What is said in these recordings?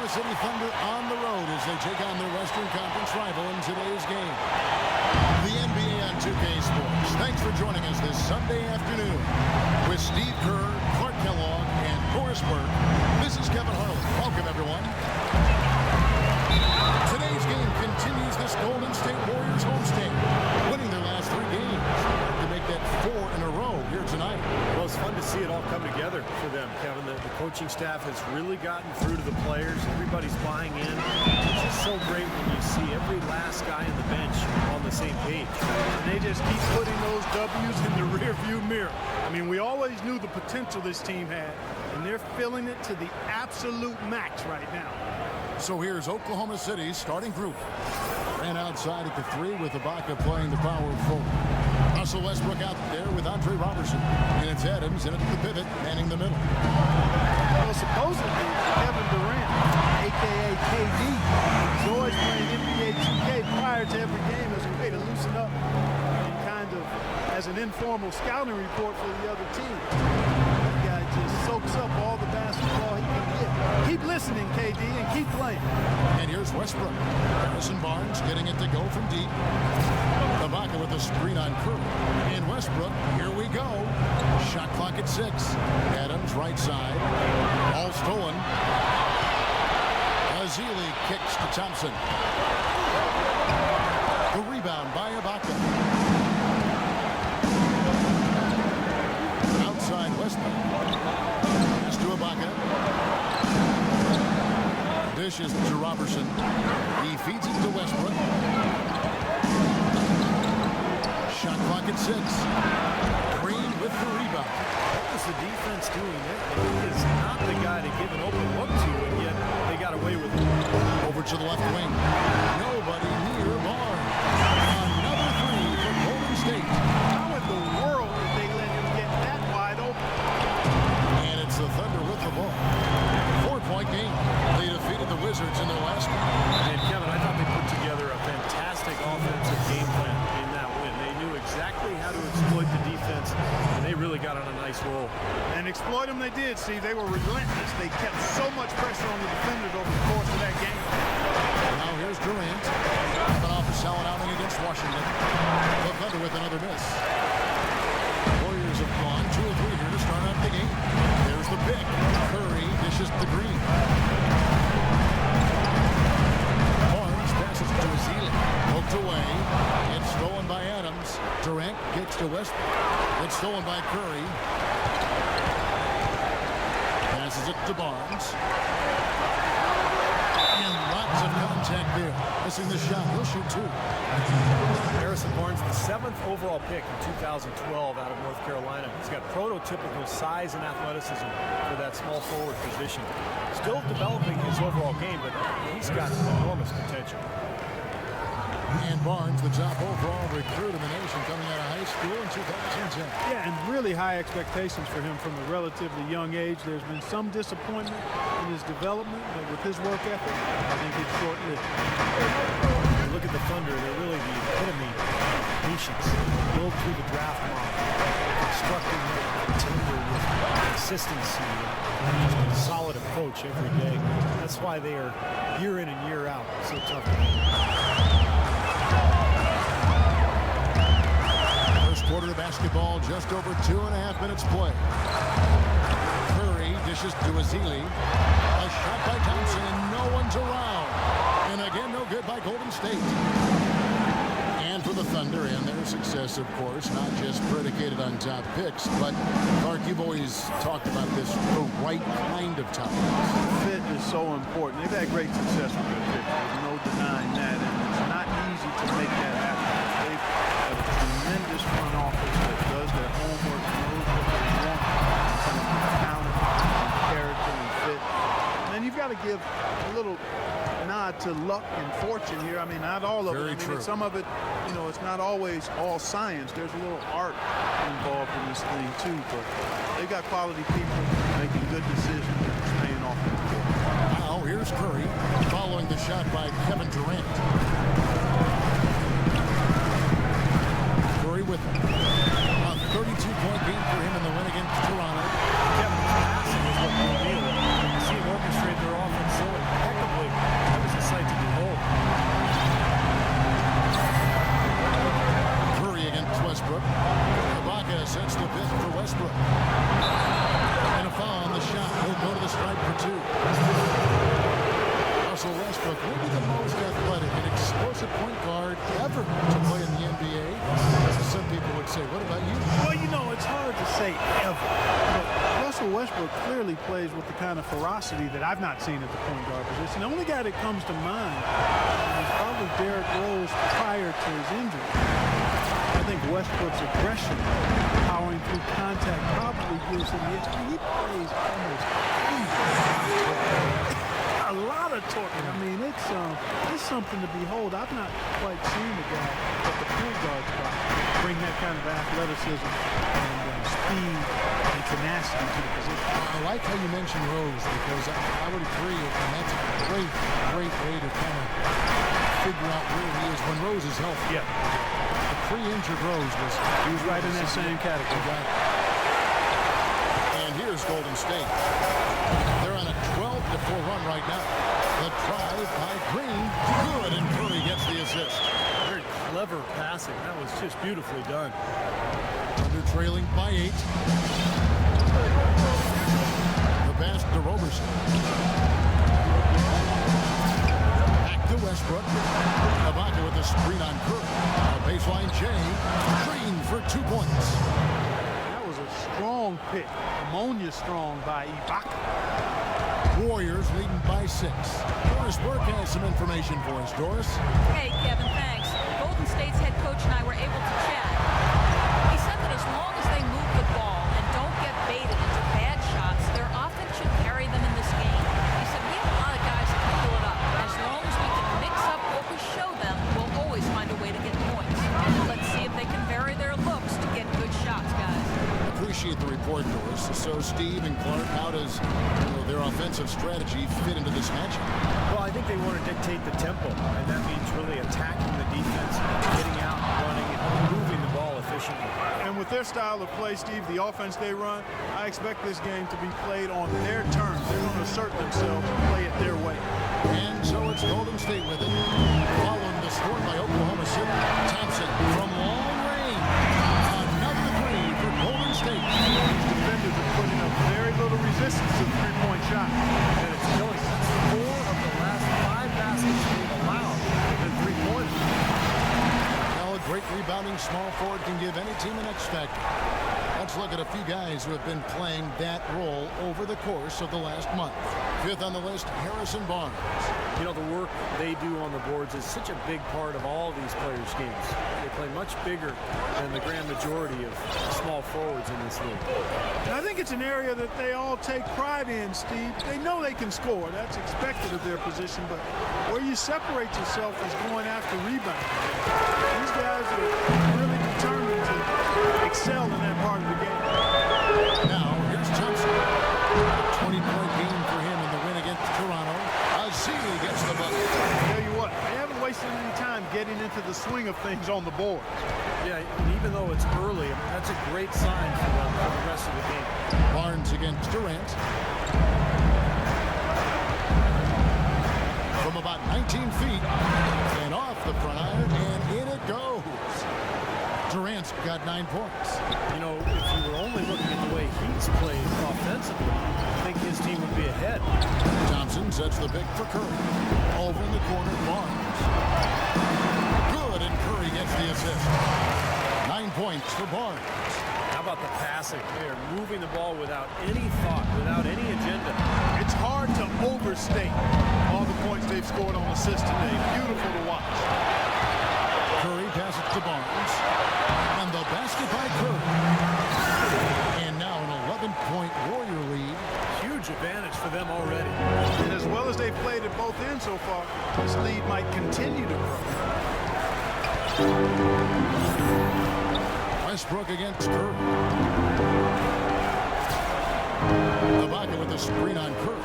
Oklahoma City Thunder on the road as they take on their Western Conference rival in today's game. The NBA on 2K Sports. Thanks for joining us this Sunday afternoon with Steve Kerr, Clark Kellogg, and Boris Burke. This is Kevin Harlan. Welcome, everyone. Today's game continues this Golden State Warriors homestand, winning their last 3 games to make that 4 in a row here tonight. Well, it's fun to see it all come together for them, Kevin. The coaching staff has really gotten through to the players. Everybody's buying in. It's just so great when you see every last guy on the bench on the same page. And they just keep putting those W's in the rearview mirror. I mean, we always knew the potential this team had, and they're filling it to the absolute max right now. So here's Oklahoma City's starting group. Ran outside at the 3 with Ibaka playing the power forward. Russell Westbrook out there with Roberson. And it's Adams in at the pivot, manning the middle. Well, supposedly, Kevin Durant, a.k.a. KD, is always playing NBA 2K prior to every game as a way to loosen up and kind of as an informal scouting report for the other team. The guy just soaks up all the basketball he can get. Keep listening, KD, and keep playing. And here's Westbrook. Harrison Barnes getting it to go from deep. Ibaka with a screen on Curry. And Westbrook, here we go. Shot clock at 6. Adams right side. All stolen. Ezeli kicks to Thompson. The rebound by Ibaka. Outside Westbrook. Pass to Ibaka. Dishes to Roberson. He feeds it to Westbrook. Shot clock at 6. Green with the rebound. What was the defense doing there? He is not the guy to give an open look to, and yet they got away with it. Over to the left wing. Nobody near Barnes. Another 3 for Golden State. How in the world did they let him get that wide open? And it's the Thunder with the ball. 4-point game. They defeated the Wizards in their last one. And Kevin, I thought they put together a fantastic offensive game plan in that win. They knew exactly how to exploit the defense, and they really got on a nice roll. And exploit them they did. See, they were relentless. They kept so much pressure on the defenders over the course of that game. Now here's Durant. Coming off a solid outing against Washington. The Thunder with another miss. Warriors have gone 2 of 3 here to start out the game. There's the pick. Curry dishes to Green. Barnes passes to Ezeli. Poked away. It's stolen by Adams. Durant gets to Westbrook. It's stolen by Curry. Passes it to Barnes. And lots of contact there. Missing the shot. He'll shoot 2. Harrison Barnes, the 7th overall pick in 2012 out of North Carolina. He's got prototypical size and athleticism for that small forward position. Still developing his overall game, but he's got enormous potential. And Barnes, the top overall recruit in the nation, coming out of high school in 2010. Yeah, and really high expectations for him from a relatively young age. There's been some disappointment in his development, but with his work ethic, I think it's short-lived. Look at the Thunder. They're really the epitome of patience. Build through the draft model, constructing the timber with consistency and solid approach every day. That's why they are year in and year out so tough to beat. First quarter of basketball, just over 2.5 minutes play. Curry dishes to Ezeli. A shot by Thompson, and no one's around. And again, no good by Golden State. And for the Thunder and their success, of course, not just predicated on top picks, but Clark, you've always talked about this, the right kind of top picks. Fit is so important. They've had great success with their picks. There's no denying that, and it's not easy to make that happen. They've got a tremendous front office that does their homework, knows what they want in terms of talent, and character, and fit. And then you've got to give a little nod to luck and fortune here. I mean, not all of it. I mean, some of it, you know, it's not always all science. There's a little art involved in this thing too. But they got quality people making good decisions and staying off the court. Now here's Curry following the shot by Kevin Durant. Curry with a 32-point game for him in the win against Toronto. Kevin's passing is what will deal with. You see him orchestrate their offense so maybe the most athletic and explosive point guard ever to play in the NBA. Some people would say, what about you? Well, you know, it's hard to say ever. But Russell Westbrook clearly plays with the kind of ferocity that I've not seen at the point guard position. The only guy that comes to mind is probably Derrick Rose prior to his injury. I think Westbrook's aggression, powering through contact, probably gives him the edge. He plays almost a lot of torque. I mean, it's something to behold. I've not quite seen a guy at the point guard spot bring that kind of athleticism and speed and tenacity to the position. I like how you mentioned Rose, because I would agree, and that's a great way to kind of figure out where he is when Rose is healthy. Yeah. The pre-injured Rose He was right in that same category. And here's Golden State. They're on a 12-4 run right now. The drive by Green. Good, and Curry gets the assist. Very clever passing. That was just beautifully done. Under trailing by 8. The pass to Roberson. Back to Westbrook. Ibaka with the screen on Curry. A baseline J. Green for 2 points. That was a strong pick. Ammonia strong by Ibaka. Warriors leading by 6. Doris Burke has some information for us. Doris? Hey, Kevin, thanks. Golden State's head coach and I were able to chat. He said that as long as they move the ball and don't get baited into bad shots, their offense should carry them in this game. He said we have a lot of guys that can pull it up. As long as we can mix up what we show them, we'll always find a way to get points. Let's see if they can vary their looks to get good shots, guys. Appreciate the report, Doris. So, Steve and Clark, how does their offensive strategy fit into this matchup? Well, I think they want to dictate the tempo, and that means really attacking the defense, getting out, running, and moving the ball efficiently. And with their style of play, Steve, the offense they run, I expect this game to be played on their terms. They're going to assert themselves and play it their way. And so it's Golden State with it. Following the score by Oklahoma City. Thompson from long range. Another 3 for Golden State. These defenders are putting up very little resistance to the three-point shot. And it's killing. That's 4 of the last 5 baskets they've allowed in 3-pointers. Well, a great rebounding small forward can give any team an X factor. Let's look at a few guys who have been playing that role over the course of the last month. 5th on the list, Harrison Barnes. You know, the work they do on the boards is such a big part of all these players' games. They play much bigger than the grand majority of small forwards in this league. And I think it's an area that they all take pride in, Steve. They know they can score. That's expected of their position, but where you separate yourself is going after rebounds. These guys are really determined to excel in that part of the game. Now, here's Thompson. A 20-point game for him in the win against Toronto. Ezeli gets the bucket. I tell you what, they haven't wasted any time getting into the swing of things on the board. Yeah, and even though it's early, that's a great sign for them for the rest of the game. Barnes against Durant. From about 19 feet and off the front iron, and in it goes. Durant's got 9 points. You know, if you were only looking at the way he's played offensively, I think his team would be ahead. Thompson sets the pick for Curry. Over in the corner, Barnes. Good, and Curry gets the assist. 9 points for Barnes. How about the passing? They are moving the ball without any thought, without any agenda. It's hard to overstate all the points they've scored on assists today. Beautiful to watch. Curry passes to Barnes. And the basket by Curry. And now an 11-point Warrior lead. Huge advantage for them already. And as well as they've played at both ends so far, this lead might continue to grow. Westbrook against Curry. Ibaka with the screen on Curry.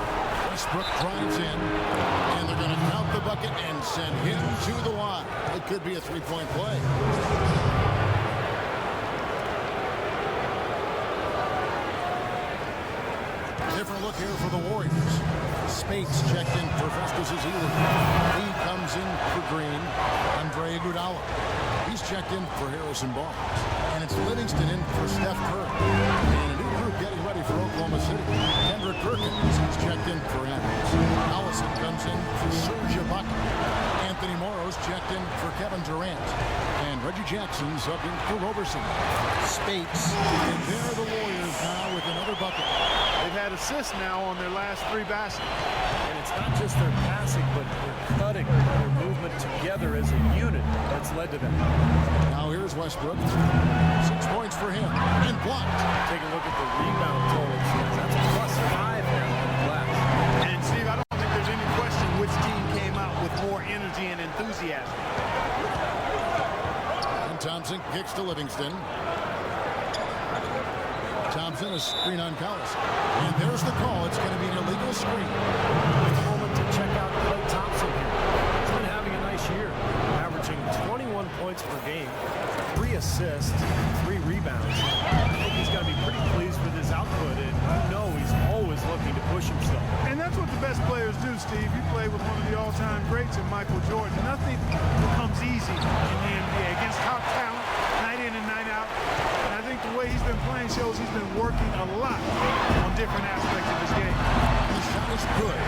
Westbrook drives in, and they're going to count the bucket and send him to the line. It could be a 3-point play. Different look here for the Warriors. Speights checked in for Ezeli. He comes in for Green. Iguodala. He's checked in for Harrison Barnes. And it's Livingston in for Steph Curry. And a new group getting ready for Oklahoma City. Perkins is checked in for Adams. Collison comes Collison for Serge Ibaka. Anthony Morrow's checked in for Kevin Durant. And Reggie Jackson subbed in for Roberson. Speights. And there are the Warriors now with another bucket. They've had assists now on their last 3 baskets. And it's not just their passing, but their cutting, their movement together as a unit that's led to that. Now here's Westbrook. 6 points for him. And blocked. Take a look at the rebound total. That's a +5 there on the glass. And Steve, I don't think there's any question which team came out with more energy and enthusiasm. And Thompson kicks to Livingston. Thompson, a screen on Collison. And there's the call. It's going to be an illegal screen. It's a moment to check out Klay Thompson here. He's been having a nice year, averaging 21 points per game, 3 assists, 3 rebounds. I think he's got to be pretty pleased with his output, and you know he's always looking to push himself. And that's what the best players do, Steve. You play with one of the all-time greats in Michael Jordan. Nothing becomes easy in the NBA against top talent, night in and night out. And I think the way he's been playing shows he's been working a lot on different aspects of his game. The shot is good.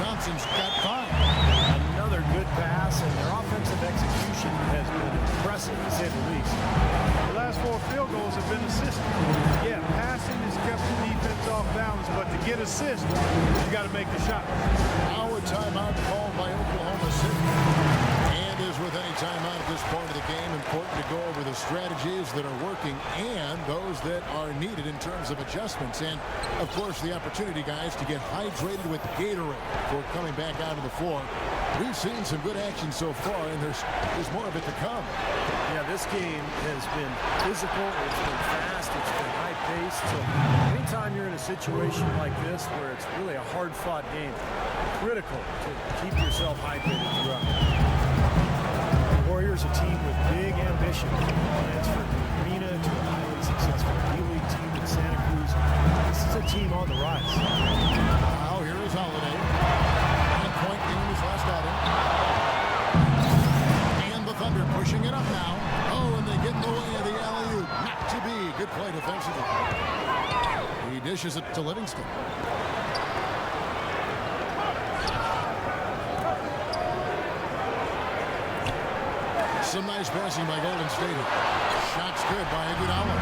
Thompson's got 5. Another good pass, and their offensive execution has been impressive, to say the least. The last 4 field goals have been assists. Yeah, passing has kept the defense off balance, but to get assists, you got to make the shot. Now a timeout called by Oklahoma City. And as with any timeout at this point of the game, important to go over the strategies that are working and those that are needed in terms of adjustments. And, of course, the opportunity, guys, to get hydrated with Gatorade before coming back out of the floor. We've seen some good action so far, and there's more of it to come. Yeah, this game has been physical, it's been fast, it's been high-paced. So anytime you're in a situation like this where it's really a hard-fought game, critical to keep yourself hydrated throughout. The Warriors, a team with big ambition. Plans for the arena to a highly successful D-League team in Santa Cruz. This is a team on the rise. Now here is Holiday. 1-point game his last outing. And the Thunder pushing it up now. Oh, and they get in the way of the alley-oop. Not to be. Good play defensively. He dishes it to Livingston. Some nice passing by Golden State. Shots good by Iguodala.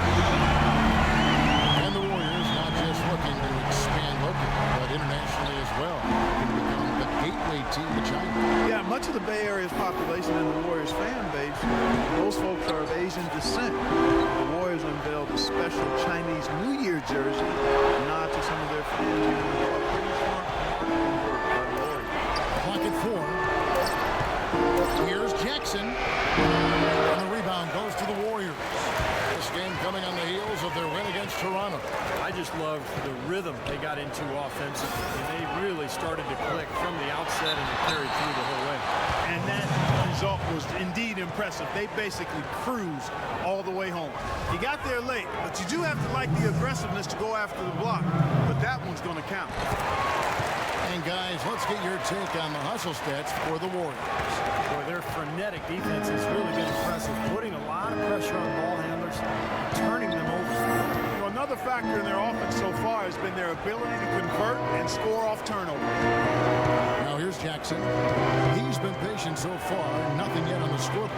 And the Warriors not just looking to expand locally, but internationally as well. Looking to become the gateway team to China. Yeah, much of the Bay Area's population and the Warriors fan base, those folks are of Asian descent. The Warriors unveiled a special Chinese New Year jersey, a nod to some of their fans. Pretty smart by the Warriors. Clock at 4. Here's Jackson. And the rebound goes to the Warriors. This game coming on the heels of their win against Toronto. I just love the rhythm they got into offensively. And they really started to click from the outset and it carried through the whole way. And that result was indeed impressive. They basically cruised all the way home. You got there late, but you do have to like the aggressiveness to go after the block. But that one's going to count. And guys, let's get your take on the hustle stats for the Warriors. Boy, their frenetic defense has really been impressive, putting a lot of pressure on ball handlers, turning them over. You know, another factor in their offense so far has been their ability to convert and score off turnover. Now here's Jackson. He's been patient so far, nothing yet on the scoreboard.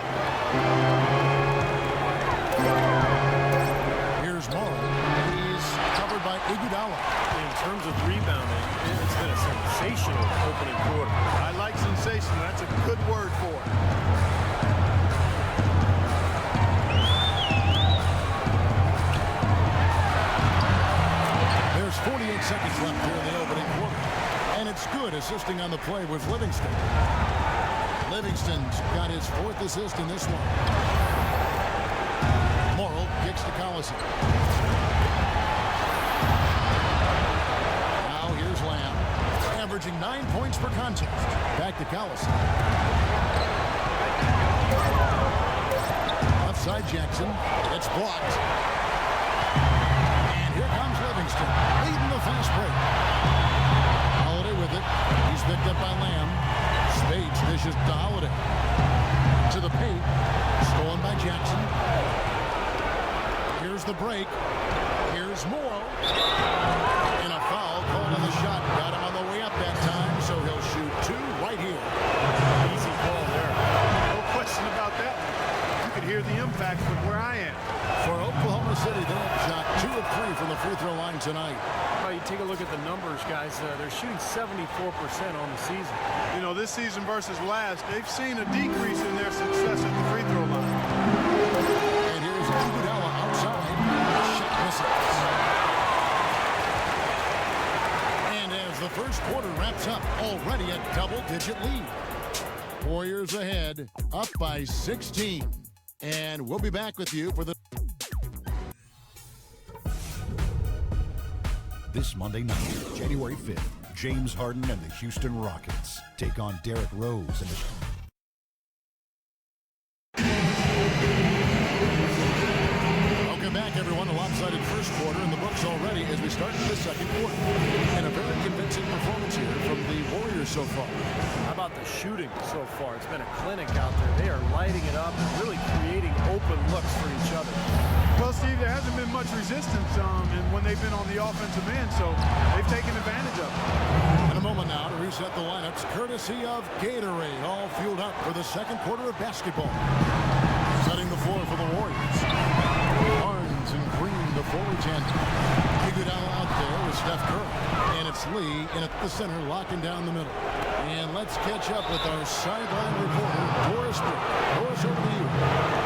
Here's Morrow. He's covered by Iguodala. In terms of rebounding, it's been a sensational opening quarter. I like sensational. That's a good word for it. There's 48 seconds left here in the opening quarter. And it's good assisting on the play with Livingston. Livingston's got his 4th assist in this one. Morrow kicks to Collison. Now here's Lamb, averaging 9 points per contest. Back to Collison. Outside Jackson. It's blocked. And here comes Livingston, leading the fast break. Holiday with it. He's picked up by Lamb. Speights dishes to Holiday. To the paint. Stolen by Jackson. Here's the break. Here's Morrow. And a foul called on the shot. Got him on the way up that time, so he'll shoot shot 2 of 3 from the free throw line tonight. Well, you take a look at the numbers, guys. They're shooting 74% on the season. You know, this season versus last, they've seen a decrease in their success at the free throw line. And here's Iguodala outside. Shot misses. And as the first quarter wraps up, already a double-digit lead. Warriors ahead, up by 16. And we'll be back with you for the... This Monday night, January 5th, James Harden and the Houston Rockets take on Derrick Rose and the... Welcome back, everyone. A lopsided first quarter in the books already as we start the second quarter. And a very convincing performance here from the Warriors so far. How about the shooting so far? It's been a clinic out there. They are lighting it up and really creating open looks for each other. Well, Steve, there hasn't been much resistance and when they've been on the offensive end, so they've taken advantage of it. In a moment now to reset the lineups, courtesy of Gatorade, all fueled up for the second quarter of basketball. Setting the floor for the Warriors. Barnes and Green, the forward tandem. Iguodala out there with Steph Curry. And it's Lee in at the center, locking down the middle. And let's catch up with our sideline reporter, Doris Brooke. Doris, over to you.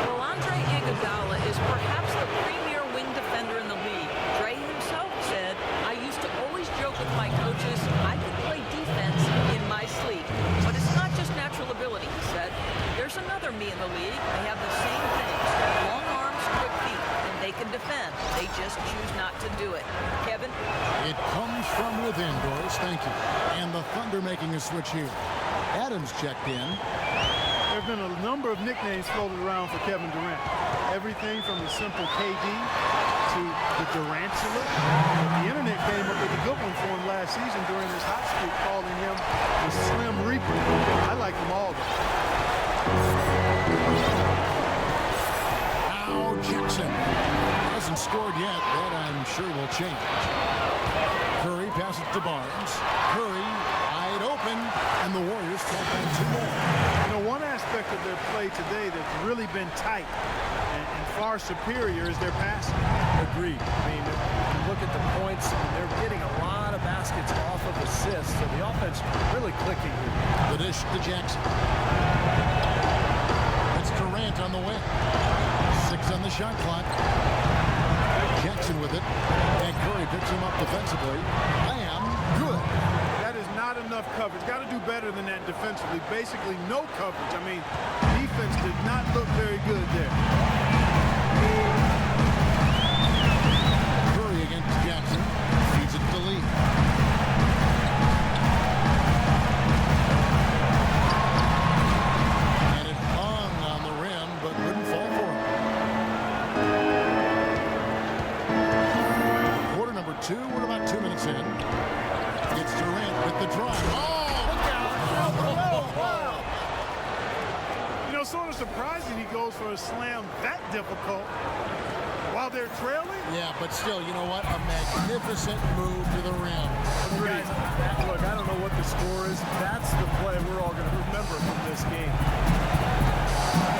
Well, Iguodala is perhaps the premier wing defender in the league. Dre himself said, I used to always joke with my coaches, I could play defense in my sleep. But it's not just natural ability, he said. There's another me in the league. They have the same things. Long arms, quick feet, and they can defend. They just choose not to do it. Kevin? It comes from within, Doris. Thank you. And the Thunder making a switch here. Adams checked in. There have been a number of nicknames floated around for Kevin Durant. Everything from the simple KD to the Durantula. The internet came up with a good one for him last season during his hot streak, calling him the Slim Reaper. I like them all, though. Now Jackson hasn't scored yet. That I'm sure will change. Curry passes to Barnes. Curry wide open, and the Warriors take back 2 more. You know, one aspect of their play today that's really been tight and far superior is their passing. Agreed. I mean, look at the points. They're getting a lot of baskets off of assists, so the offense really clicking here. The dish to Jackson. It's Durant on the wing. 6 on the shot clock. Jackson with it. And Curry picks him up defensively. Bam. Good. That is not enough coverage. Got to do better than that defensively. Basically, no coverage. I mean, defense did not look very good there. Curry against Jackson. Feeds it to Lee. And it hung on the rim, but wouldn't fall for him. Quarter number 2. We're about 2 minutes in. It's Durant with the drive. Oh, look out. Wow. You know, sort of surprising he goes for a slam that difficult while they're trailing. Yeah, but still, you know what? A magnificent move to the rim. Guys, look, I don't know what the score is. That's the play we're all going to remember from this game.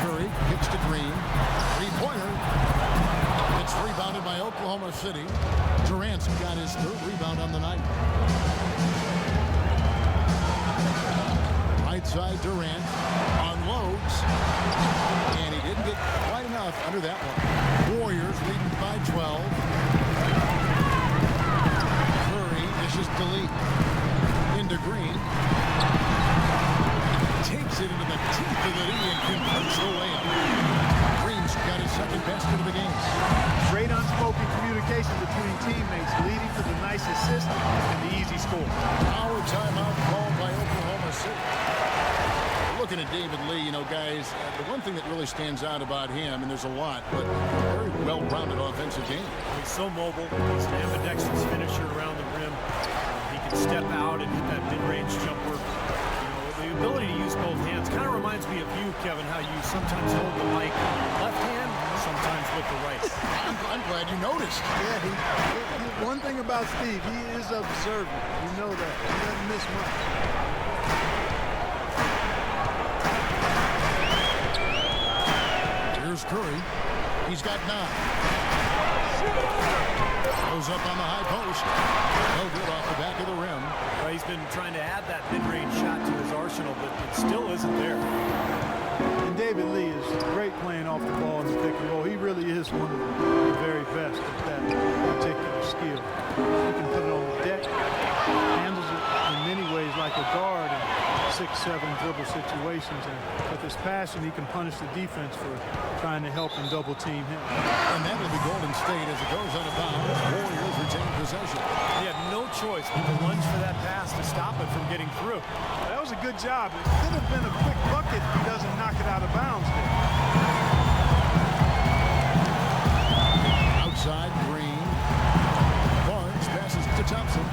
Curry kicks to Green. 3-pointer. It's rebounded by Oklahoma City. Durant's got his 3rd rebound on the night. Right side, Durant unloads. And he didn't get quite enough under that one. Warriors leading by 12. Curry dishes to Lee. Into Green. Takes it into the teeth of the knee and converts the layup. Green's got his 2nd basket of the game. Great unspoken communication between teammates, leading to the nice assist and the easy score. Our timeout called by Oklahoma City. Looking at David Lee, you know, guys, the one thing that really stands out about him, and there's a lot, but very well-rounded offensive game. He's so mobile. He's an ambidextrous finisher around the rim. He can step out and hit that mid-range jumper. The ability to use both hands kind of reminds me of you, Kevin, how you sometimes hold the mic with your left hand, sometimes with the right. I'm glad you noticed. Yeah, one thing about Steve, he is observant. You know that. He doesn't miss much. Here's Curry. He's got 9. Goes up on the high post. No good off the back of the rim. Well, he's been trying to add that mid-range shot to his arsenal, but it still isn't there. And David Lee is great playing off the ball in the pick and roll. He really is one of the very best at that particular skill. He can put it on the deck, handles it in many ways like a guard in 6-7 dribble situations. And with his passion, he can punish the defense for trying to help and double team him. And that will be Golden State as it goes out of bounds. Warriors retain possession. He had no choice but to lunge for that pass to stop it from getting through. That was a good job. It could have been a quick bucket if he doesn't knock it out of bounds there. Outside, Green. Barnes passes to Thompson.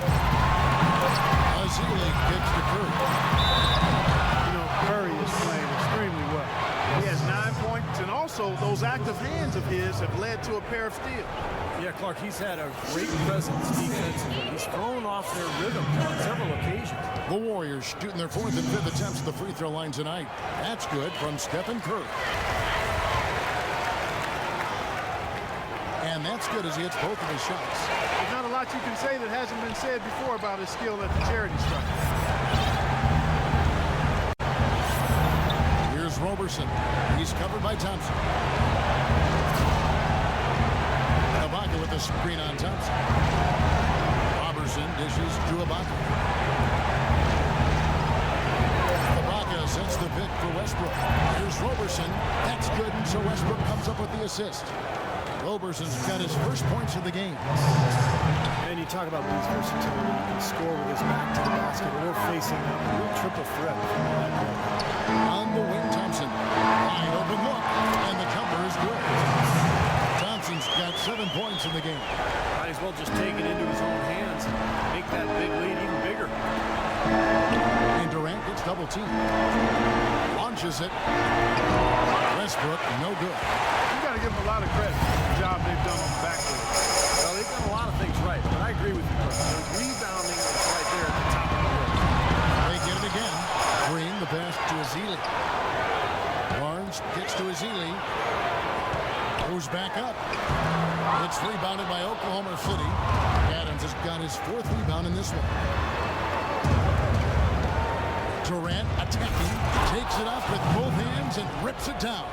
Ezeli kicks to Curry. You know, Curry is playing extremely well. He has 9 points, and also those active hands of his have led to a pair of steals. Yeah, Clark, he's had a great presence defensively. He's thrown off their rhythm on several occasions. The Warriors shooting their 4th and 5th attempts at the free throw line tonight. That's good from Stephen Curry. And that's good as he hits both of his shots. There's not a lot you can say that hasn't been said before about his skill at the charity stripe. Here's Roberson. He's covered by Thompson. Ibaka with the screen on Thompson. Roberson dishes to Ibaka. Ibaka sets the pick for Westbrook. Here's Roberson. That's good, and so Westbrook comes up with the assist. Roberson's got his first points of the game. And you talk about Lee's versatility. He can score with his back to the basket or facing a real triple threat. On the wing, Thompson. Wide open look, and the jumper is good. Thompson's got 7 points in the game. Might as well just take it into his own hands and make that big lead even bigger. And Durant gets double teamed. Launches it. Westbrook, no good. You got to give them a lot of credit for the job they've done on the backcourt. Well, they've done a lot of things right, but I agree with you. The rebounding is right there at the top of the list. They get it again. Green, the pass to Ezeli. Barnes gets to Ezeli. Goes back up. It's rebounded by Oklahoma City. Adams has got his 4th rebound in this one. Durant attacking, takes it up with both hands and rips it down.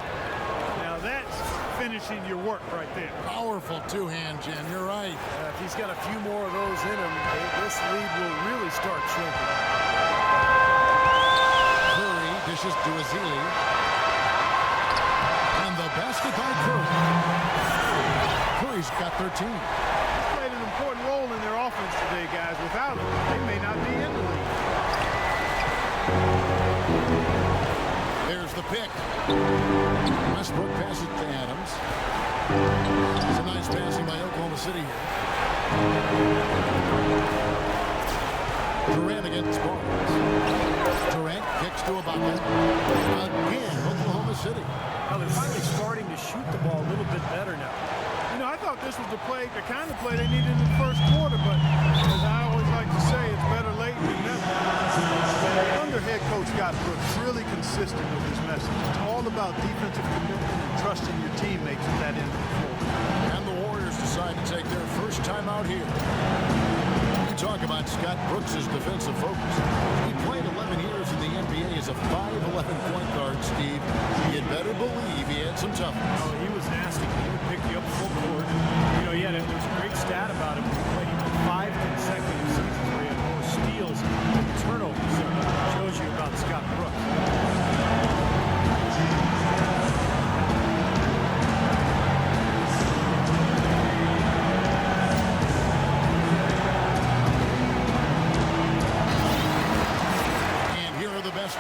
Now that's finishing your work right there. Powerful two-hand, Jen. You're right. If he's got a few more of those in him, this lead will really start shrinking. Curry dishes to Ezeli. And the basket by Curry. Curry's got 13. He's played an important role in their offense today, guys. Without him, they may not be in the league. There's the pick. Westbrook passes to Adams. Some nice passing by Oklahoma City here. Durant against Barnes. Durant kicks to Ibaka. Again, Oklahoma City. Well, they're finally starting to shoot the ball a little bit better now. You know, I thought this was the kind of play they needed in the first quarter, but as I always like to say, it's better late than never. Thunder head coach Scott Brooks really consistent with his message. It's all about defensive commitment and trusting your teammates at that end of the floor. And the Warriors decide to take their first time out here. You talk about Scott Brooks' defensive focus. He played 11 years in the NBA as a 5'11" point guard, Steve. You'd better believe he had some toughness. Oh, he was nasty. He would pick you up full court. You know, there's a great stat about him. He played 5 consecutive seasons where he had more steals than turnovers. So it shows you about Scott Brooks.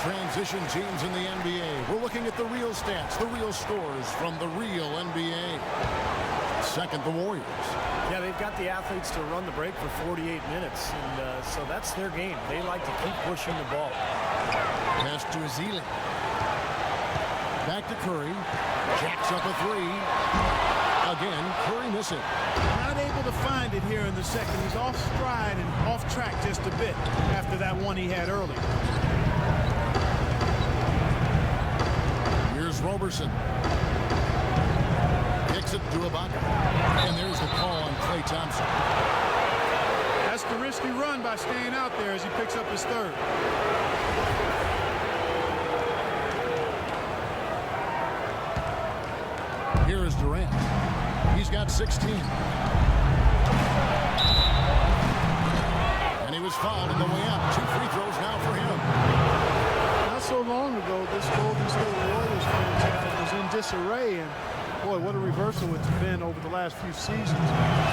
Transition teams in the NBA. We're looking at the real stats, the real scores from the real NBA. Second, the Warriors. Yeah, they've got the athletes to run the break for 48 minutes, and so that's their game. They like to keep pushing the ball. Pass to Ezeli. Back to Curry. Jacks up a three. Again, Curry missing. Not able to find it here in the second. He's off stride and off track just a bit after that one he had earlier. Here's Roberson. Kicks it to Ibaka. And there's the call Klay Thompson. That's the risky run by staying out there as he picks up his third. Here is Durant. He's got 16. And he was fouled on the way up. 2 free throws now for him. Not so long ago, this Golden State Warriors franchise was in disarray, and boy, what a reversal it's been over the last few seasons.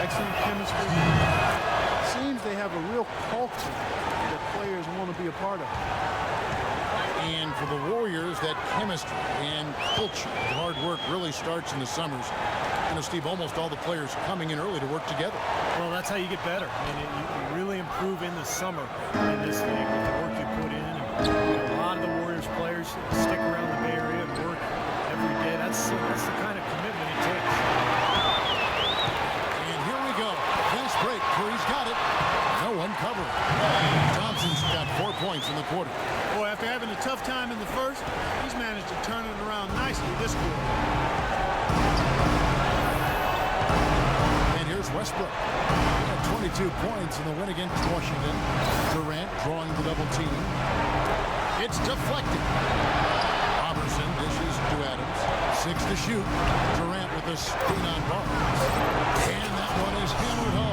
Excellent chemistry. Seems they have a real culture that players want to be a part of. And for the Warriors, that chemistry and culture, the hard work really starts in the summers. You know, Steve, almost all the players coming in early to work together. Well, that's how you get better. I mean, you really improve in the summer in this league with the work you put in. And, you know, a lot of the Warriors players stick around the Bay Area and work every day. That's the kind of commitment it takes. And here we go. Fast break. Curry's got it. No one covered. Thompson's got 4 points in the quarter. Boy, after having a tough time in the first, he's managed to turn it around nicely this quarter. And here's Westbrook. He had 22 points in the win against Washington. Durant drawing the double team. It's deflected. Roberson dishes to Adams. 6 to shoot. Durant with a screen on Barbosa. And that one is hammered home.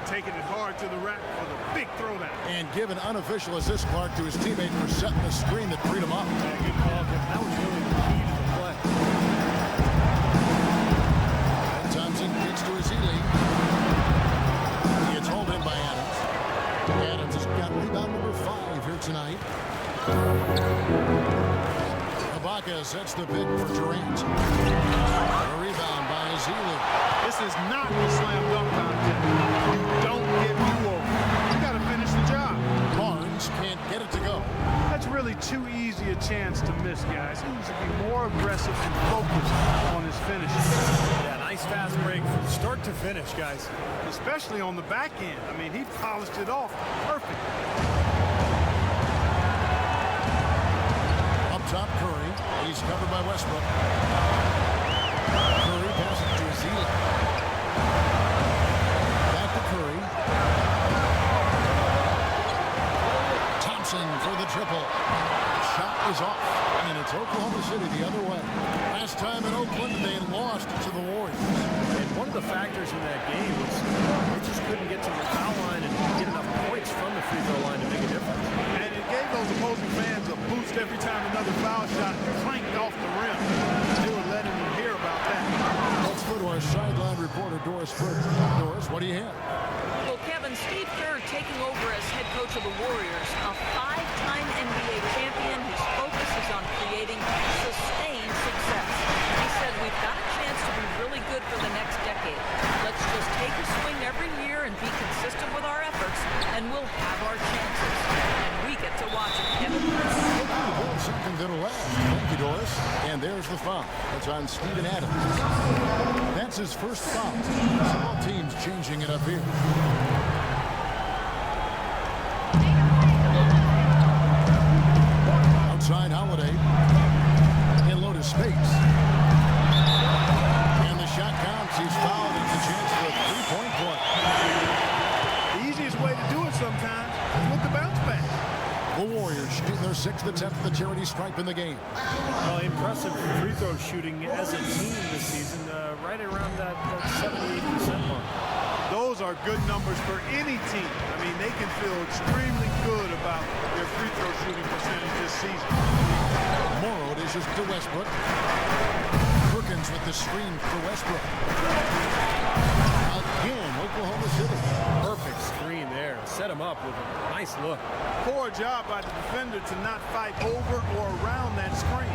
Taking it hard to the rack for the big throwdown. And give an unofficial assist, Clark, to his teammate for setting the screen that freed him up. Yeah, good call. That was really the key to the play. And Thompson kicks to Ezeli. He gets hauled in by Adams. Adams has got rebound number 5 here tonight. Ibaka sets the pick for Durant. A rebound by Ezeli. This is not a slam dunk contest. You don't get you over. You got to finish the job. Barnes can't get it to go. That's really too easy a chance to miss, guys. He needs to be more aggressive and focused on his finishes. Yeah, nice fast break from start to finish, guys. Especially on the back end. I mean, he polished it off perfect. Up top, Curry. He's covered by Westbrook. Curry passes to Ezeli. Back to Curry. Thompson for the triple. Shot is off. And it's Oklahoma City the other way. Last time in Oakland, they lost to the Warriors. And one of the factors in that game was they just couldn't get to the foul line and get enough points from the free throw line to make a difference. And it gave those opposing fans a boost every time another foul shot clanked off the rim. They were letting them hear about that. Let's go to our sideline reporter, Doris Burke. Doris, what do you have? Well, Kevin, Steve Kerr taking over as head coach of the Warriors, a 5-time NBA champion whose focus is on creating sustained success. He said, we've got a chance to be really good for the next decade. Let's just take a swing every year and be consistent with our efforts, and we'll have our chances. And we get to watch it, Kevin. Build something that'll last. Thank you, Doris. And there's the foul. That's on Steven Adams. That's his first foul. So all teams changing it up here. Outside Holiday. In low to Speights. And the shot counts. He's fouled. It's a chance for a 3-point play. The easiest way to do it sometimes is with the bounce back. The Warriors shooting their 6th attempt at the charity stripe in the game. Well, impressive free throw shooting as a team this season, right around that 78% mark. Those are good numbers for any team. I mean, they can feel extremely good about their free throw shooting percentage this season. Morrow dishes to Westbrook. Perkins with the screen for Westbrook. Again, Oklahoma City. Perfect screen there. Set him up with a nice look. Poor job by the defender to not fight over or around that screen.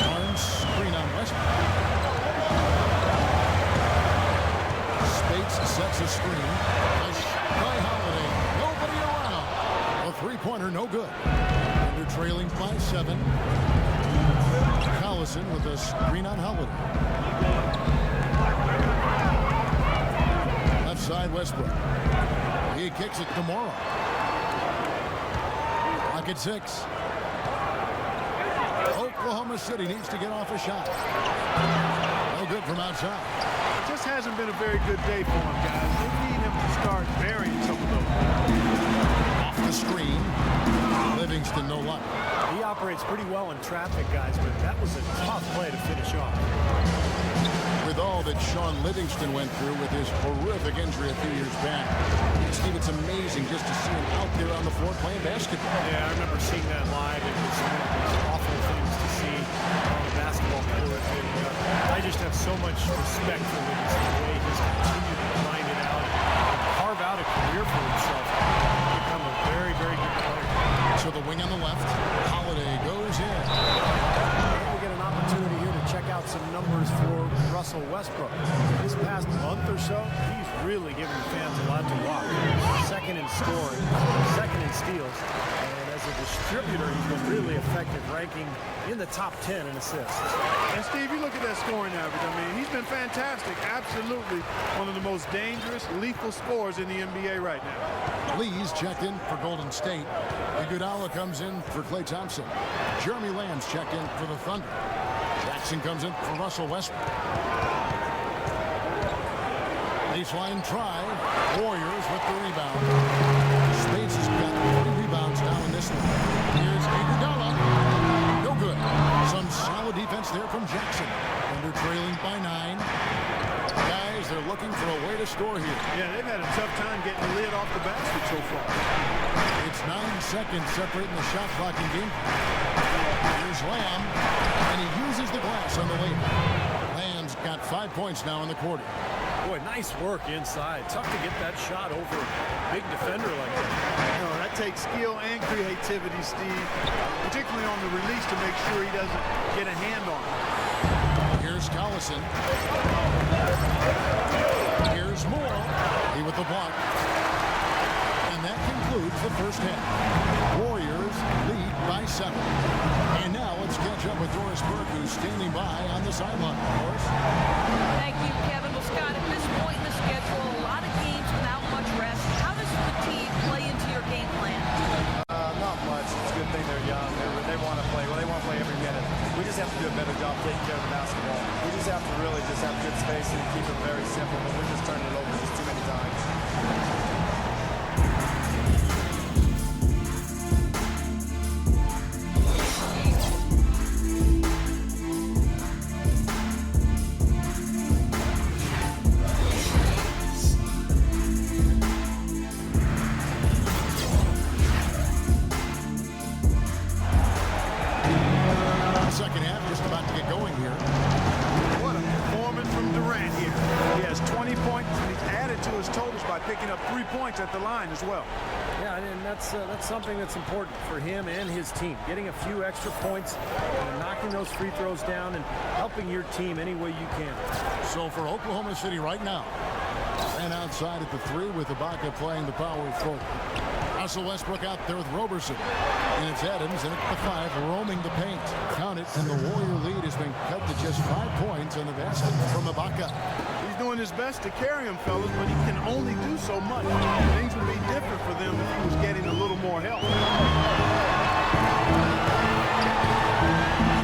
Barnes screen on Westbrook. Speights sets a screen. A shot by Holiday. Nobody around. A three-pointer, no good. They're trailing by 7. Collison with a screen on Holiday. Left side, Westbrook. He kicks it to Morrow. Clock at 6. Oklahoma City needs to get off a shot. No good from outside. It just hasn't been a very good day for him, guys. They need him to start burying some of those. Off the screen. Livingston, no luck. He operates pretty well in traffic, guys, but that was a tough play to finish off. With all that Sean Livingston went through with his horrific injury a few years back, Steve, it's amazing just to see him out there on the floor playing basketball. Yeah, I remember seeing that live. It was one of those awful things to see on the basketball court. I just have so much respect for Livingston, the way he's continued to grind it out and carve out a career for himself. He's become a very, very good player. So the wing on the left, Holiday goes in. We get an opportunity here to check out some numbers for Russell Westbrook. This past month or so, he's really given the fans a lot to watch. Second in scoring, second in steals, and as a distributor, he's been really effective, ranking in the top 10 in assists. And Steve, you look at that scoring average. I mean, he's been fantastic. Absolutely one of the most dangerous, lethal scorers in the NBA right now. Lee's checked in for Golden State. Iguodala comes in for Klay Thompson. Jeremy Lamb's checked in for the Thunder. Jackson comes in for Russell Westbrook. Baseline try. Warriors with the rebound. Speights has got 3 rebounds now in this one. Here's Iguodala. No good. Some solid defense there from Jackson. Thunder trailing by 9. Guys, they're looking for a way to score here. Yeah, they've had a tough time getting the lid off the basket so far. It's 9 seconds separating the shot clock in game. Here's Lamb, and he uses the glass on the lane. Lamb's got 5 points now in the quarter. Boy, nice work inside. Tough to get that shot over a big defender like that. You know, that takes skill and creativity, Steve, particularly on the release to make sure he doesn't get a hand on it. Here's Collison. Here's Morrow. He with the block. And that concludes the first half. Warriors lead by 7. And now let's catch up with Doris Burke, who's standing by on the sideline. Doris? Thank you, Kevin. Well, Scott, at this point in the schedule, a lot of games without much rest. How does fatigue play into your game plan? Not much. It's a good thing they're young. They want to play. Well, they want to play every minute. We just have to do a better job taking care of the basketball. We just have to really just have good space and keep it very simple. But we're just turning it over just too many times. Second half just about to get going here. What a performance from Durant here. He has 20 points, and he's added to his totals by picking up 3 points at the line as well. Yeah, and that's something that's important for him and his team. Getting a few extra points, knocking those free throws down, and helping your team any way you can. So for Oklahoma City right now, and outside at the 3 with Ibaka playing the power forward. Russell Westbrook out there with Roberson. And it's Adams in at the 5, roaming the paint. Count it, and the Warrior lead has been cut to just 5 points on the basket from Ibaka. He's doing his best to carry him, fellas, but he can only do so much. Things would be different for them if he was getting a little more help.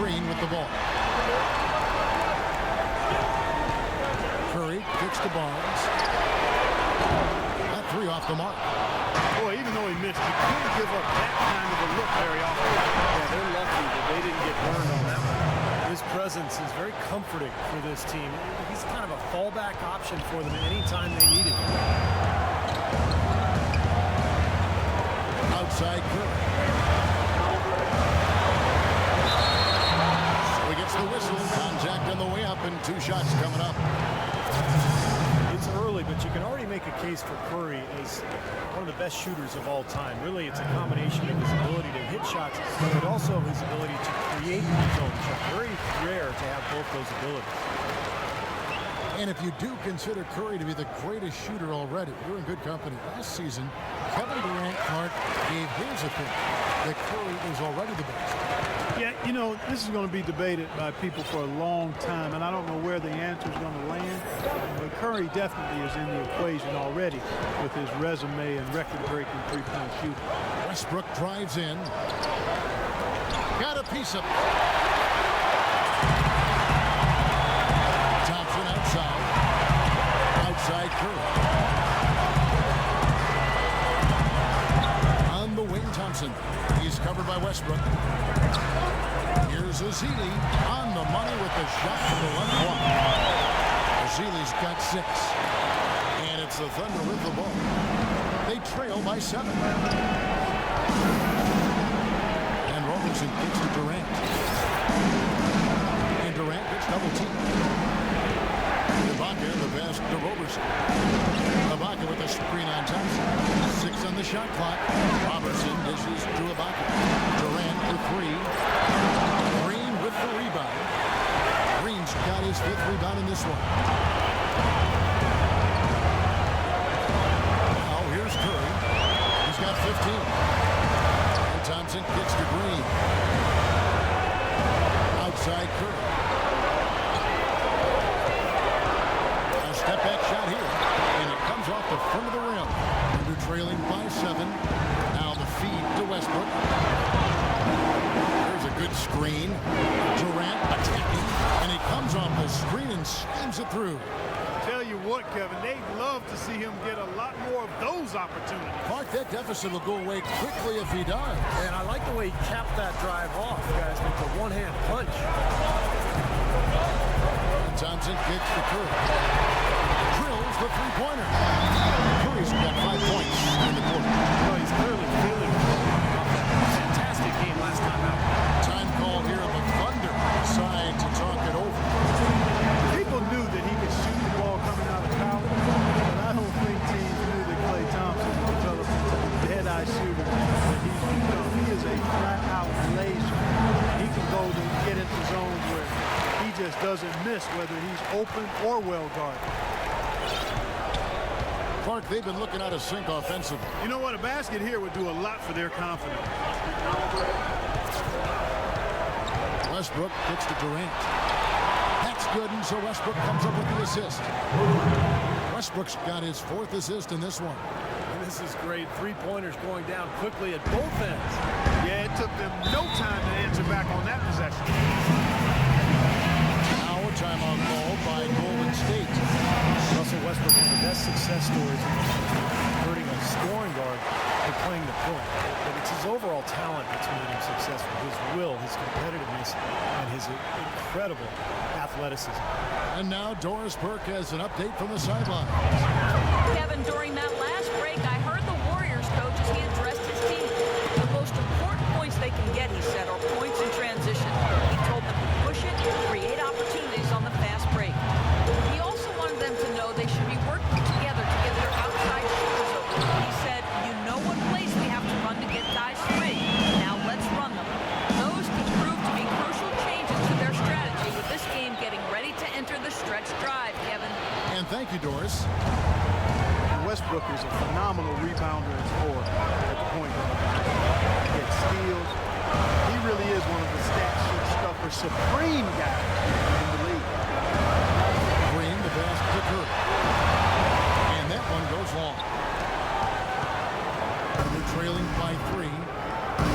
Green with the ball. Curry kicks to Barnes. That 3 off the mark. Boy, even though he missed, you can't give up that kind of a look very often. Yeah, they're lucky that they didn't get burned on that one. His presence is very comforting for this team. He's kind of a fallback option for them anytime they need it. Outside Curry. So he gets the whistle. Contact on the way up, and 2 shots coming up. It's early, but you can already make a case for Curry as one of the best shooters of all time. Really, it's a combination of his ability to hit shots, but also his ability to create his own shot. Very rare to have both those abilities. And if you do consider Curry to be the greatest shooter already, you're in good company. Last season, Kevin Durant gave his opinion that Curry is already the best. Yeah, you know, this is going to be debated by people for a long time, and I don't know where the answer is going to land. But Curry definitely is in the equation already with his resume and record-breaking three-point shooting. Westbrook drives in. Got a piece of it. covered by Westbrook. Here's Ezeli on the money with the shot from the left block. Ezeli's got 6. And it's the Thunder with the ball. They trail by 7. And Roberson gets to Durant. And Durant gets double teamed. Ibaka, the pass to Roberson. Ibaka with a screen on Thompson. 6 on the shot clock. Roberson dishes to Ibaka. Durant for 3. Green with the rebound. Green's got his 5th rebound in this one. Now here's Curry. He's got 15. And Thompson gets to Green. Outside Curry. Step back shot here, and it comes off the front of the rim. Under trailing by 7. Now the feed to Westbrook. There's a good screen. Durant attacking, and he comes off the screen and slams it through. Tell you what, Kevin, they'd love to see him get a lot more of those opportunities. Mark, that deficit will go away quickly if he does. And I like the way he capped that drive off, guys, with the one-hand punch. And Thompson kicks to Curry. Drills the three-pointer. Curry's got 5 points in the quarter. Well, he's clearly feeling fantastic game last time out. Time call here. The Thunder decide to talk it over. People knew that he could shoot the ball coming out of college, but I don't think teams knew that Klay Thompson would develop into the dead-eye shooter that he's become. He is a flat-out laser. He can go to get into zones where he just doesn't miss, whether he's open or well guarded. Clark, they've been looking out of sync offensively. You know what? A basket here would do a lot for their confidence. Westbrook gets to Durant. That's good, and so Westbrook comes up with the assist. Westbrook's got his 4th assist in this one. And this is great. 3-pointers going down quickly at both ends. Yeah, it took them no time to answer back on that possession. Now a timeout called by Golden State. Russell Westbrook, one of the best success stories in converting a scoring guard to playing the point. But it's his overall talent that's made him successful. His will, his competitiveness, and his incredible athleticism. And now Doris Burke has an update from the sideline. Kevin, during that last break, I heard the Warriors coach as he addressed his team. The most important points they can get, he said, are points in transition. He told them to push it, create opportunities on the fast break. He also wanted them to know they should be working together to get their outside shooters open. He said, you know what plays we have to run to get guys free. Now let's run them. Those could prove to be crucial changes to their strategy with this game getting ready to enter the stretch drive, Kevin. And thank you, Doris. Westbrook is a phenomenal rebounder and scorer at the point guard. He gets steals. He really is one of the stat sheet stuffer supreme guys in the league. Green, the pass to Curry. And that one goes long. They're trailing by 3.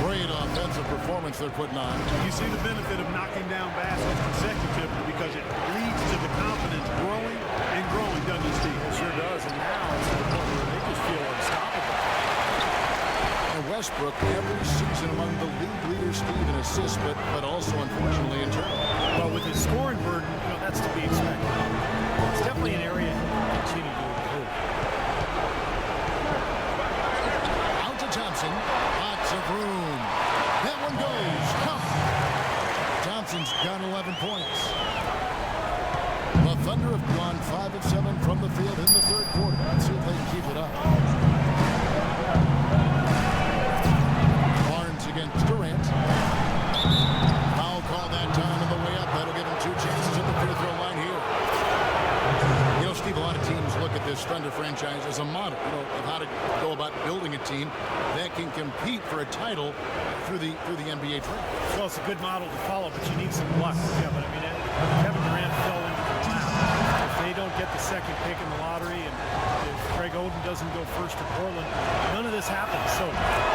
Great offensive performance they're putting on. You see the benefit of knocking down baskets consecutively because it leads to the confidence growing and growing, doesn't it, Steve? It sure does. And now it's to the point where they just feel unstoppable. And Westbrook every season among the league leaders, Steve, in assists, but also, unfortunately, in turnovers. Well, with his scoring burden, that's to be expected. It's definitely an area he can continue to improve. Out to Thompson. Lots of room. That one goes. Thompson's got 11 points. The Thunder have gone 5 of 7 from the field in the 3rd quarter. Let's see if they can keep it up. Barnes against Durant. Foul call that time on the way up. That'll give him 2 chances at the free throw line here. You know, Steve, a lot of teams look at this Thunder franchise as a model, of how to go about building a team that can compete for a title through the NBA draft. Well, it's a good model to follow, but you need some luck. Yeah, but I mean, Kevin Durant fell into the lap. If they don't get the 2nd pick in the lottery, and if Greg Oden doesn't go first to Portland, none of this happens. So,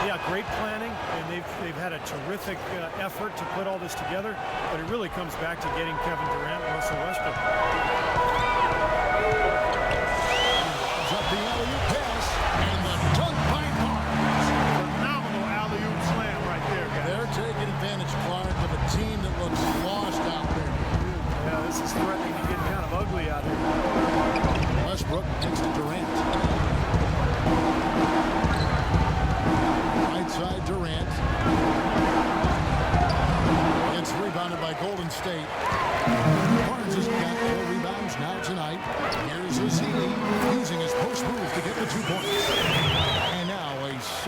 yeah, great planning, and they've had a terrific effort to put all this together. But it really comes back to getting Kevin Durant and Russell Westbrook. Up the alley-oop pass, and the dunk by Barnes. Phenomenal alley-oop slam right there.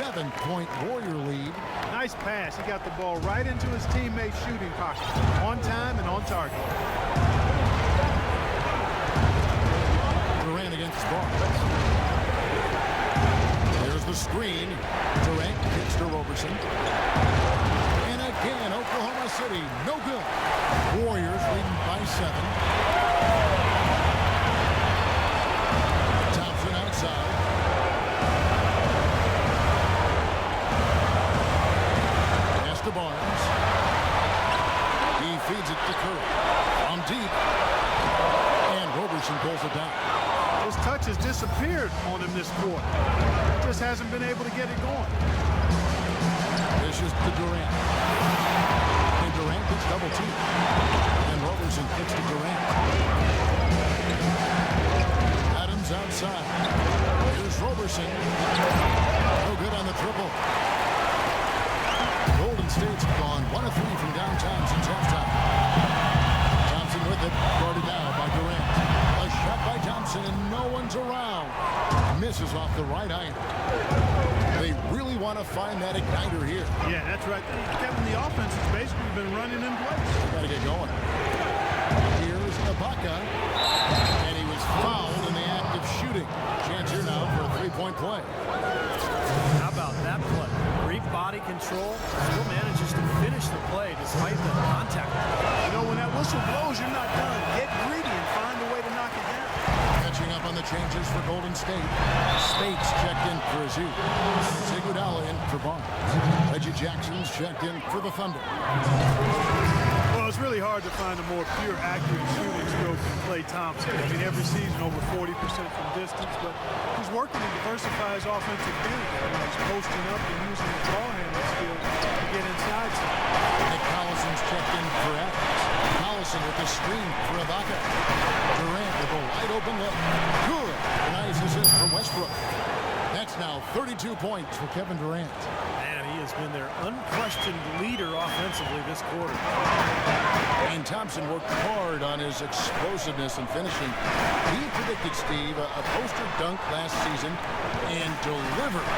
7-point Warrior lead. Nice pass. He got the ball right into his teammate's shooting pocket. On time and on target. Durant against Speights. There's the screen. Durant kicks to Roberson. And again, Oklahoma City, no good. Warriors leading by 7. Thompson outside. Pass to Barnes. He feeds it to Curry. From deep. And Roberson pulls it down. His touch has disappeared on him this quarter. Just hasn't been able to get it going. Dishes to Durant. And Durant gets double teamed. And Roberson kicks to Durant. Adams outside. Here's Roberson. No good on the triple. Golden State's gone 1 of 3 from downtown since halftime. Thompson with it. Guarded now by Durant. A shot by Thompson and no one's around. Misses off the right iron. They really want to find that igniter here. Yeah, that's right. Kevin, the offense has basically been running in place. Got to get going. Here's Ibaka. And he was fouled in the act of shooting. Chance here now for a 3-point play. How about that play? Great body control. Still manages to finish the play despite the contact. You know, when that whistle blows, you're not done. Get greedy and find a way to knock it down. Catching up on the changes for Golden State. Speights checked in for Ezeli. Iguodala in for Barnes. Reggie Jackson's checked in for the Thunder. Well, it's really hard to find a more pure, accurate shooting stroke than Klay Thompson. I mean, every season over 40% from distance, but he's working to diversify his offensive game. He's posting up and using his ball handling skills to get inside something. Nick Collison's checked in for Adams. Collison with the screen for Ibaka. Durant with a wide open look. Good. A nice assist from Westbrook. That's now 32 points for Kevin Durant. Man, he has been their unquestioned leader offensively this quarter. And Thompson worked hard on his explosiveness and finishing. He predicted, Steve, a poster dunk last season and delivered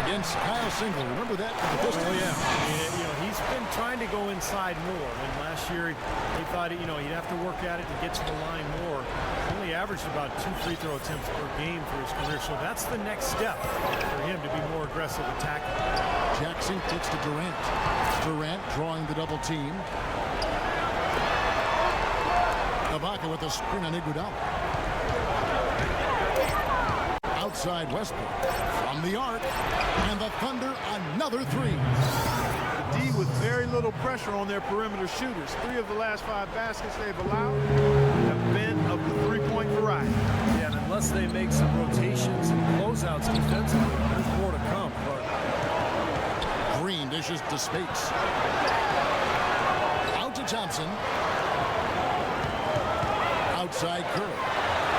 against Kyle Singler. Remember that? Oh, yeah. You know, he's been trying to go inside more. And last year, he thought, you know, he'd have to work at it to get to the line more. He only averaged about 2 free throw attempts per game for his career. So that's the next step for him to be more aggressive attacking. Jackson kicks to Durant. Durant drawing the double team. Ibaka with a screen on Iguodala. Outside Westbrook from the arc, and the Thunder another 3. The D with very little pressure on their perimeter shooters. 3 of the last 5 baskets they've allowed have been of the 3-point variety. Yeah, and unless they make some rotations and closeouts defensively, there's more to come. But Green dishes to Speights. Out to Thompson. Outside Curry.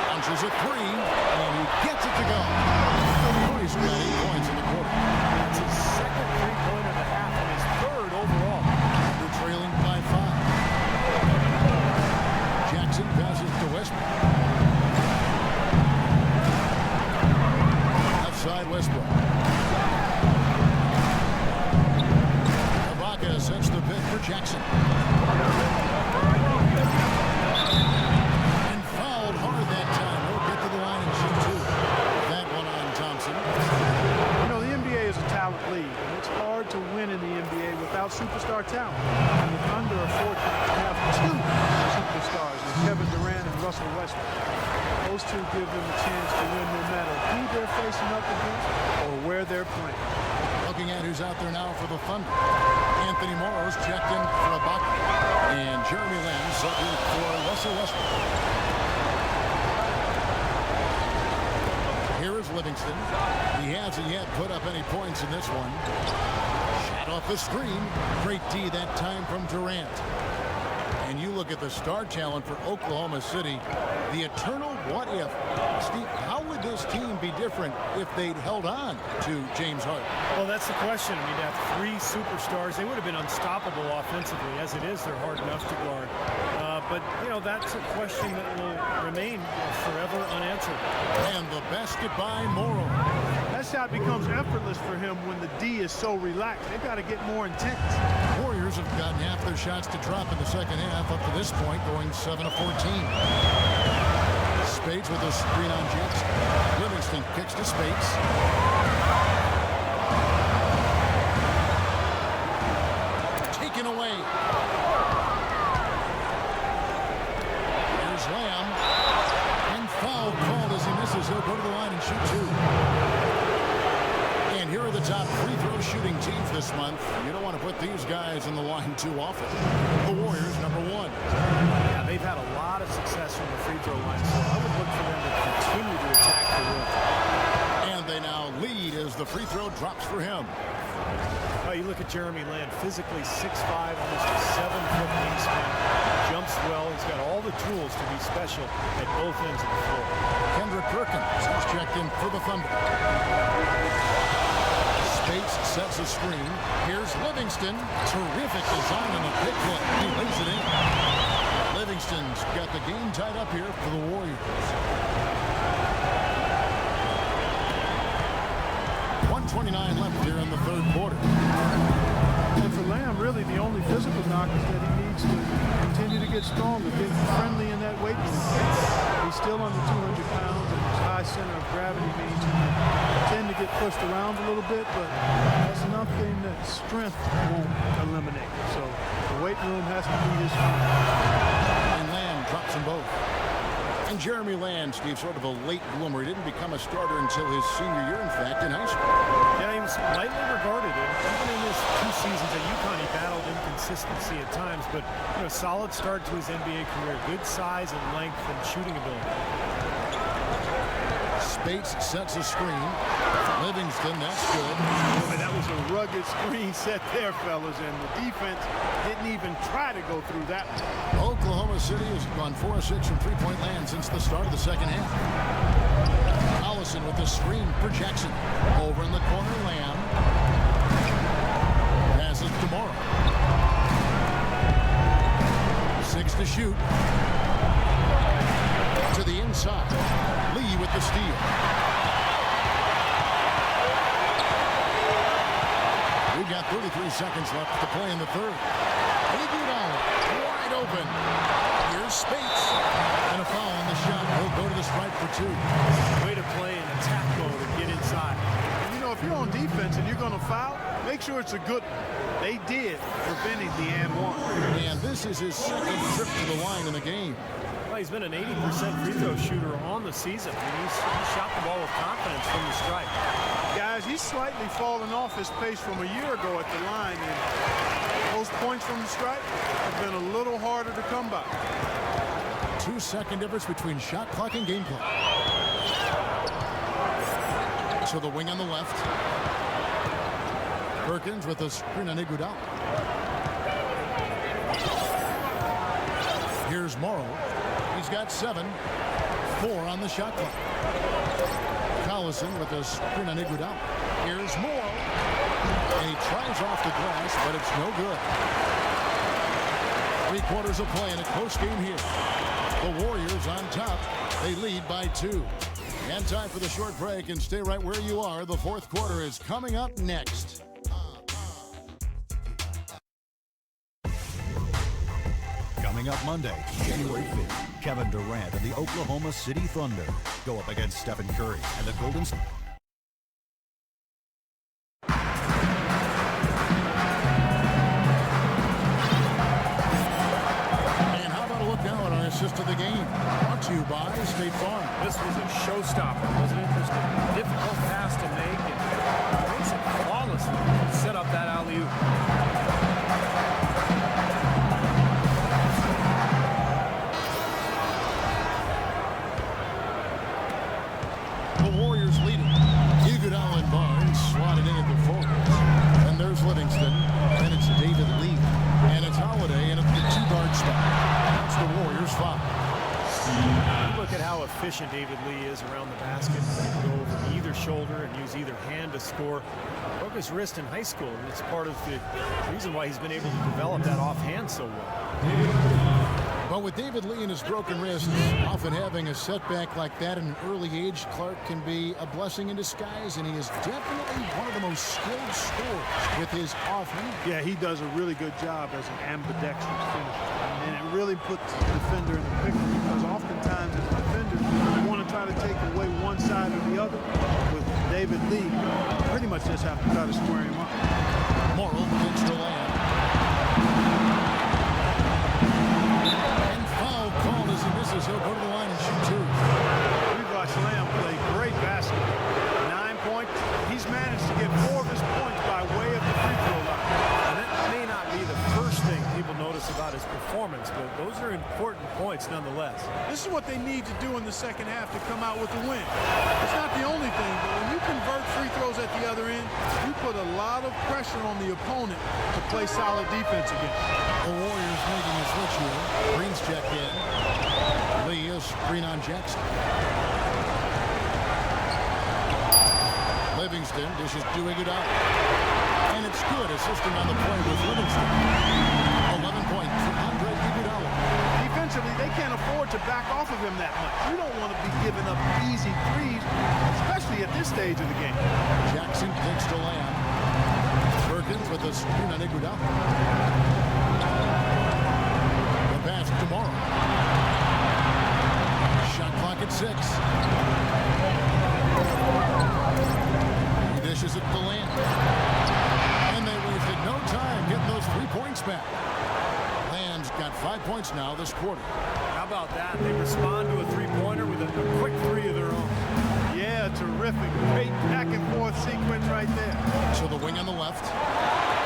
Launches a 3, and he gets it to go. Curry's got 8 points in the quarter. that's his second 3-pointer of the half and his 3rd overall. They're trailing by 5. Jackson passes to Westbrook. Outside Westbrook. Ibaka sets the pick for Jackson. And fouled hard that time. He'll get to the line and shoot 2. That one on Thompson. You know, the NBA is a talent league, and it's hard to win in the NBA without superstar talent. And the Thunder are fortunate to have 2 superstars, in Kevin Durant and Russell Westbrook. Those 2 give them a chance to win no matter who they're facing up against or where they're playing. Looking at who's out there now for the Thunder. Anthony Morrow's checked in for Ibaka. And Jeremy Lin subbed in for Russell Westbrook. Here is Livingston. He hasn't yet put up any points in this one. Shot off the screen. Great D that time from Durant. And you look at the star talent for Oklahoma City, the eternal what if. Steve, how would this team be different if they'd held on to James Harden? Well, that's the question. I mean, to have 3 superstars, they would have been unstoppable offensively. As it is, they're hard enough to guard. But, you know, that's a question that will remain forever unanswered. And the basket by Morrow. That That shot becomes effortless for him when the D is so relaxed. They've got to get more intense. Warriors have gotten half their shots to drop in the second half up to this point, going 7 of 14. Speights with a screen on Jackson. Livingston kicks to Speights. Taken away. Here's Lamb. And foul called as he misses. He'll go to the line and shoot two. And here are the top free throw shooting teams this month. You don't want to put these guys in the line too often. The Warriors, #1. Yeah, they've had a lot of success from the free throw line, so I would look for them to continue to attack the rim. And they now lead as the free throw drops for him. Oh, you look at Jeremy Lamb, physically 6'5", almost a 7-foot wingspan. Jumps well. He's got all the tools to be special at both ends of the floor. Kendrick Perkins has checked in for the Thunder. Speights sets a screen. Here's Livingston. Terrific design on the pick hook. He lays it in. Livingston's got the game tied up here for the Warriors. 1:29 left here in the third quarter. And for Lamb, really the only physical knock is that he needs to continue to get stronger, get friendly in that weight room. He's still under 200 pounds, and his high center of gravity means he can tend to get pushed around a little bit, but that's nothing that strength won't eliminate. So the weight room has to be his friend. And Lamb drops them both. And Jeremy Lamb, Steve, sort of a late bloomer. He didn't become a starter until his senior year, in fact, in high school. Yeah, he was lightly regarded. Even in his 2 seasons at UConn, he battled inconsistency at times, but solid start to his NBA career. Good size and length and shooting ability. Speights sets a screen. Livingston, that's good. Boy, that was a rugged screen set there, fellas, and the defense didn't even try to go through that one. Oklahoma City has gone 4 of 6 from three-point land since the start of the second half. Collison with the screen for Jackson. Over in the corner, Lamb. Passes to Morrow. 6 to shoot. To the inside. Lee with the steal. We've got 33 seconds left to play in the third. Iguodala wide open. Here's Speights. And a foul on the shot. He'll go to the stripe for 2. Way to play in attack mode and get inside. If you're on defense and you're going to foul, make sure it's a good one. They did, preventing the and one. And this is his second trip to the line in the game. Well, he's been an 80% free throw shooter on the season. He's shot the ball with confidence from the stripe. Guys, he's slightly fallen off his pace from a year ago at the line, and those points from the stripe have been a little harder to come by. 2-second difference between shot clock and game clock. So the wing on the left. Perkins with a screen on Iguodala. Here's Morrow. He's got 7. 4 on the shot clock. Collison with a screen on Iguodala. Here's Morrow. And he tries off the glass, but it's no good. 3 quarters of play in a close game here. The Warriors on top. They lead by 2. And time for the short break, and stay right where you are. The fourth quarter is coming up next. Coming up Monday, January 5th, Kevin Durant and the Oklahoma City Thunder go up against Stephen Curry and the Golden State. And how about a look now at our assist to the game? Brought to you by State Farm. This was a showstopper, wasn't it? Just a difficult pass to make, and he makes it flawlessly. Set up that alley-oop. The Warriors lead it. Iguodala and Barnes slotted in at the forwards. And there's Livingston. And it's David Lee. And it's Holiday in at the 2-guard spot. That's the Warriors' foul. Look at how efficient David Lee is around the basket. He can go over either shoulder and use either hand to score. Broke his wrist in high school, and it's part of the reason why he's been able to develop that offhand so well. But with David Lee and his broken wrist, often having a setback like that at an early age, Clark can be a blessing in disguise, and he is definitely one of the most skilled scorers with his offhand. Yeah, he does a really good job as an ambidextrous finisher. And it really puts the defender in the picture because oftentimes as a defender, you want to try to take away one side or the other. With David Lee, you pretty much just have to try to square him up. Morrow gets the land. And foul called as he misses. He'll go to the line and shoot two. We've watched Lamb play great basketball. 9 points. He's managed to get 4 of his points by way of the free throw line. And that may not be the first thing people notice about his performance, but those are important points nonetheless. This is what they need to do in the second half to come out with the win. It's not the only thing, but when you convert free throws at the other end, you put a lot of pressure on the opponent to play solid defense against. The Warriors making a switch here. Green's checked in. Lee is screen on Jackson. Livingston dishes to Iguodala. And it's good, assisting on the play with Livingston. 11 points for Iguodala. Defensively, they can't afford to back off of him that much. You don't want to be giving up easy threes, especially at this stage of the game. Jackson takes to Lamb. Perkins with a screen on Iguodala. The pass to Morrow. Shot clock at 6. He dishes it to Lamb. And they wasted no time getting those 3 points back. Lamb's got 5 points now this quarter. How about that? They respond to a three-pointer with a quick three of their own. Yeah, terrific. Great back-and-forth sequence right there. So the wing on the left.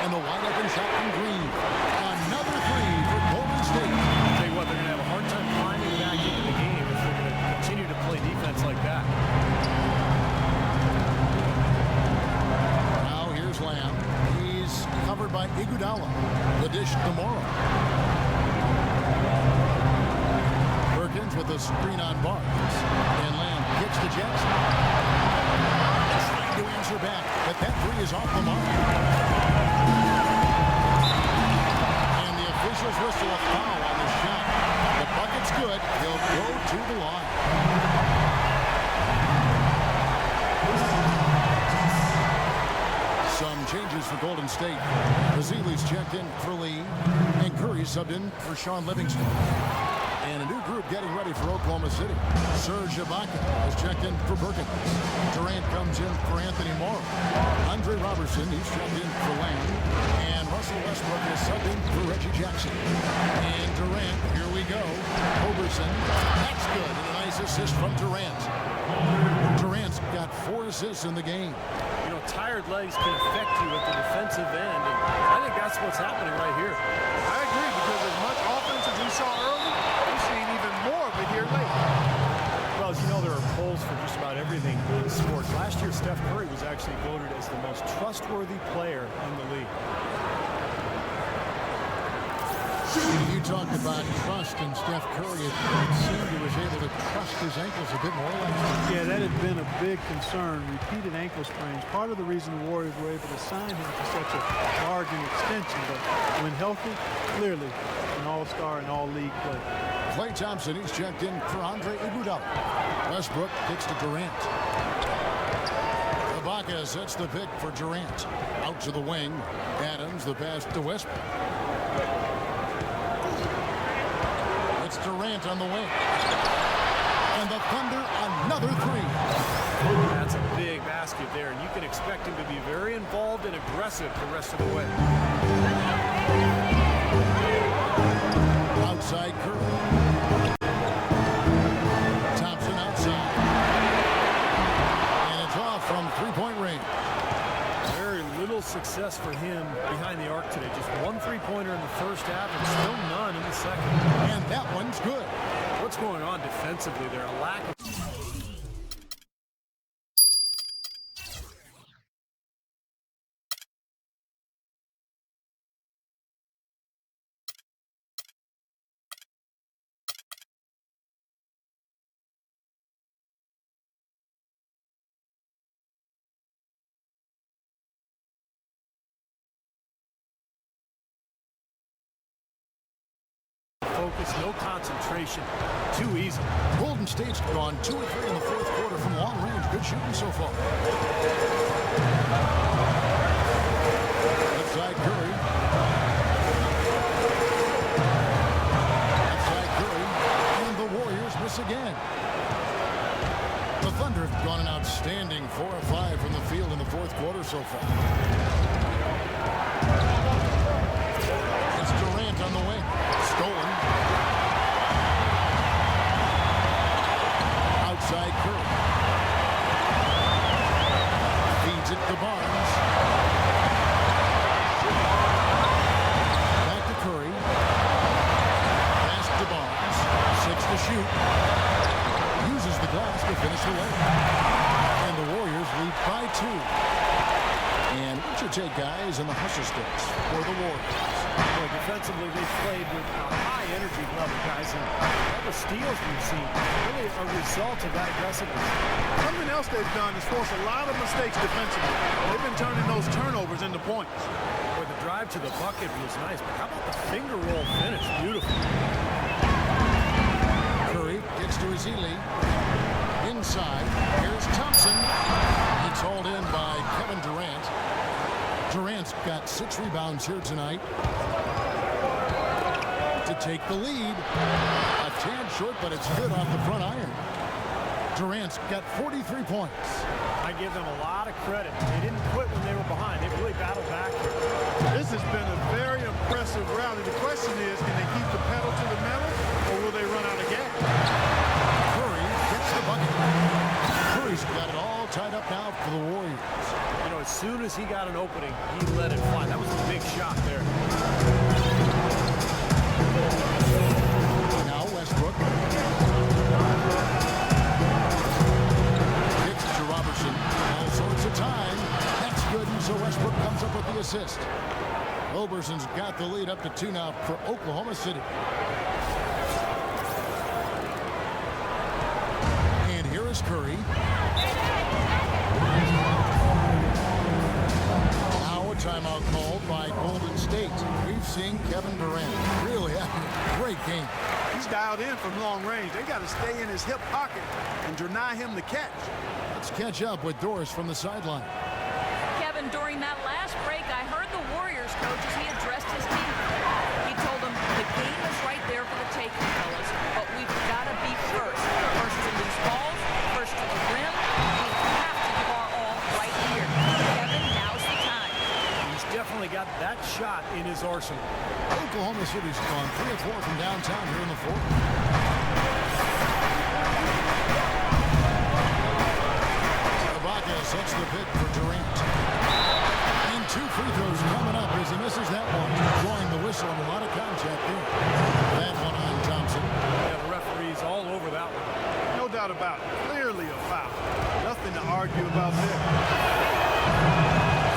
And the wide-open shot from Green. Another three for Golden State. I'll tell you what, they're going to have a hard time climbing back into the game if they're going to continue to play defense like that. Now here's Lamb. He's covered by Iguodala. The dish to Morrow. Perkins with a screen on Barnes. And Lamb kicks to Jackson. Trying to answer back, but that three is off the mark. And the officials whistle a foul on the shot. The bucket's good. He'll go to the line. Some changes for Golden State. Ezeli's checked in for Lee, and Curry subbed in for Sean Livingston. And a new group getting ready for Oklahoma City. Serge Ibaka has checked in for Perkins. Durant comes in for Anthony Morrow. Roberson, he's checked in for Lamb. And Russell Westbrook is subbed in for Reggie Jackson. And Durant, here we go. Roberson, that's good. And a nice assist from Durant. Durant's got 4 assists in the game. You know, tired legs can affect you at the defensive end, and I think that's what's happening right here. I agree, because as much offense as we saw early, we've seen even more of it here late. Well, as you know, there are polls for just about everything in sports. Last year, Steph Curry was actually voted as the most trustworthy player in the league. You talked about trust in Steph Curry. It seemed he was able to trust his ankles a bit more last year. Yeah, that had been a big concern. Repeated ankle sprains. Part of the reason the Warriors were able to sign him for such a bargain extension. But when healthy, clearly an all-star and all-league player. Klay Thompson, he's checked in for Iguodala. Westbrook kicks to Durant. Ibaka sets the pick for Durant. Out to the wing. Adams, the pass to Westbrook. It's Durant on the wing. And the Thunder, another three. That's a big basket there, and you can expect him to be very involved and aggressive the rest of the way. Outside Curry. Thompson outside. And it's off from three-point range. Very little success for him behind the arc today. Just 1 3-pointer in the first half and still none in the second. And that one's good. What's going on defensively there? A lack of... focus, no concentration. Too easy. Golden State's gone 2 or 3 in the fourth quarter from long range. Good shooting so far. Outside Curry. Outside Curry. And the Warriors miss again. The Thunder have gone an outstanding 4 or 5 from the field in the fourth quarter so far. It's Durant on the wing. Stolen. Outside Curry. Feeds it to Barnes. Back to Curry. Pass to Barnes. 6 to shoot. Uses the glass to finish the way. And the Warriors lead by 2. And what's your take, guys, in the hustle sticks for the Warriors? Well, defensively, they've played with a high energy level, guys, and all the steals we've seen really a result of that aggressiveness. Something else they've done is force a lot of mistakes defensively. They've been turning those turnovers into points. Boy, the drive to the bucket was nice, but how about the finger roll finish? Beautiful. Curry gets to Ezeli. Inside, here's Thompson. It's hauled in by Kevin Durant. Durant's got 6 rebounds here tonight to take the lead. A tad short, but it's good off the front iron. Durant's got 43 points. I give them a lot of credit. They didn't quit when they were behind. They really battled back here. This has been a very impressive rally. The question is, can they keep the pedal to the metal, or will they run out of gas? Curry gets the bucket. Curry's got it all tied up now for the Warriors. You know, as soon as he got an opening, he let it fly. That was a big shot there. Now Westbrook. Kicks to Roberson. All sorts of time. That's good, and so Westbrook comes up with the assist. Roberson's got the lead up to 2 now for Oklahoma City. And here is Curry. Now a timeout called by Golden State. We've seen Kevin Durant really having a great game. He's dialed in from long range. They got to stay in his hip pocket and deny him the catch. Let's catch up with Doris from the sideline. Kevin, during that last break, I heard the Warriors coach as he addressed his team. He told them the game is right there for the taking, fellas, but we've got to be first. First to lose balls, first to the rim. We have to give our all right here. Kevin, now's the time. He's definitely got that shot in his arsenal. Oklahoma City's gone 3 or 4 from downtown here in the fourth. Ibaka sets the pick for Durant. And 2 free throws coming up as he misses that one. Drawing the whistle and a lot of contact there. That one on Thompson. Yeah, the referee's all over that one. No doubt about it. Clearly a foul. Nothing to argue about there.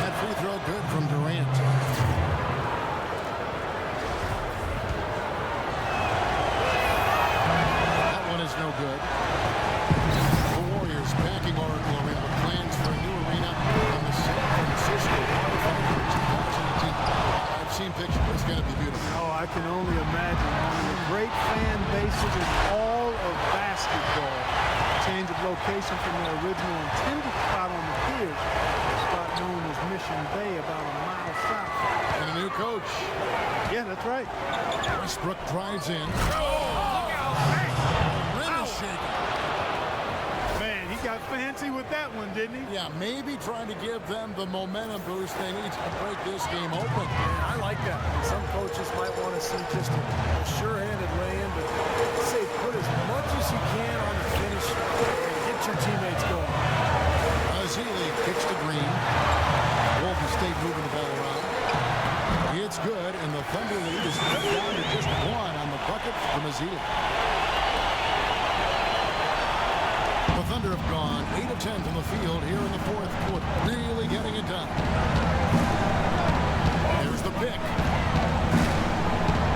That free throw good from Durant. That one is no good. The Warriors backing Oracle Arena with plans for a new arena on the San Francisco Waterfront for 2018. I've seen pictures. It's going to be beautiful. Oh, I can only imagine. One of the great fan bases in all of basketball. Change of location from their original intended spot on the pier, a spot known as Mission Bay, about a mile south. And a new coach. Yeah, that's right. Westbrook drives in. Rim is shaking. Man, he got fancy with that one, didn't he? Yeah, maybe trying to give them the momentum boost they need to break this game open. I like that. Some coaches might want to see just a sure-handed lay-in, but say put as much as you can on the finish and get your teammates going. Ezeli kicks to Green. Golden State moving the ball around. It's good, and the Thunder lead is cut down to just 1 on the bucket from Ezeli. The Thunder have gone 8 of 10 from the field here in the fourth quarter. Really getting it done. There's the pick.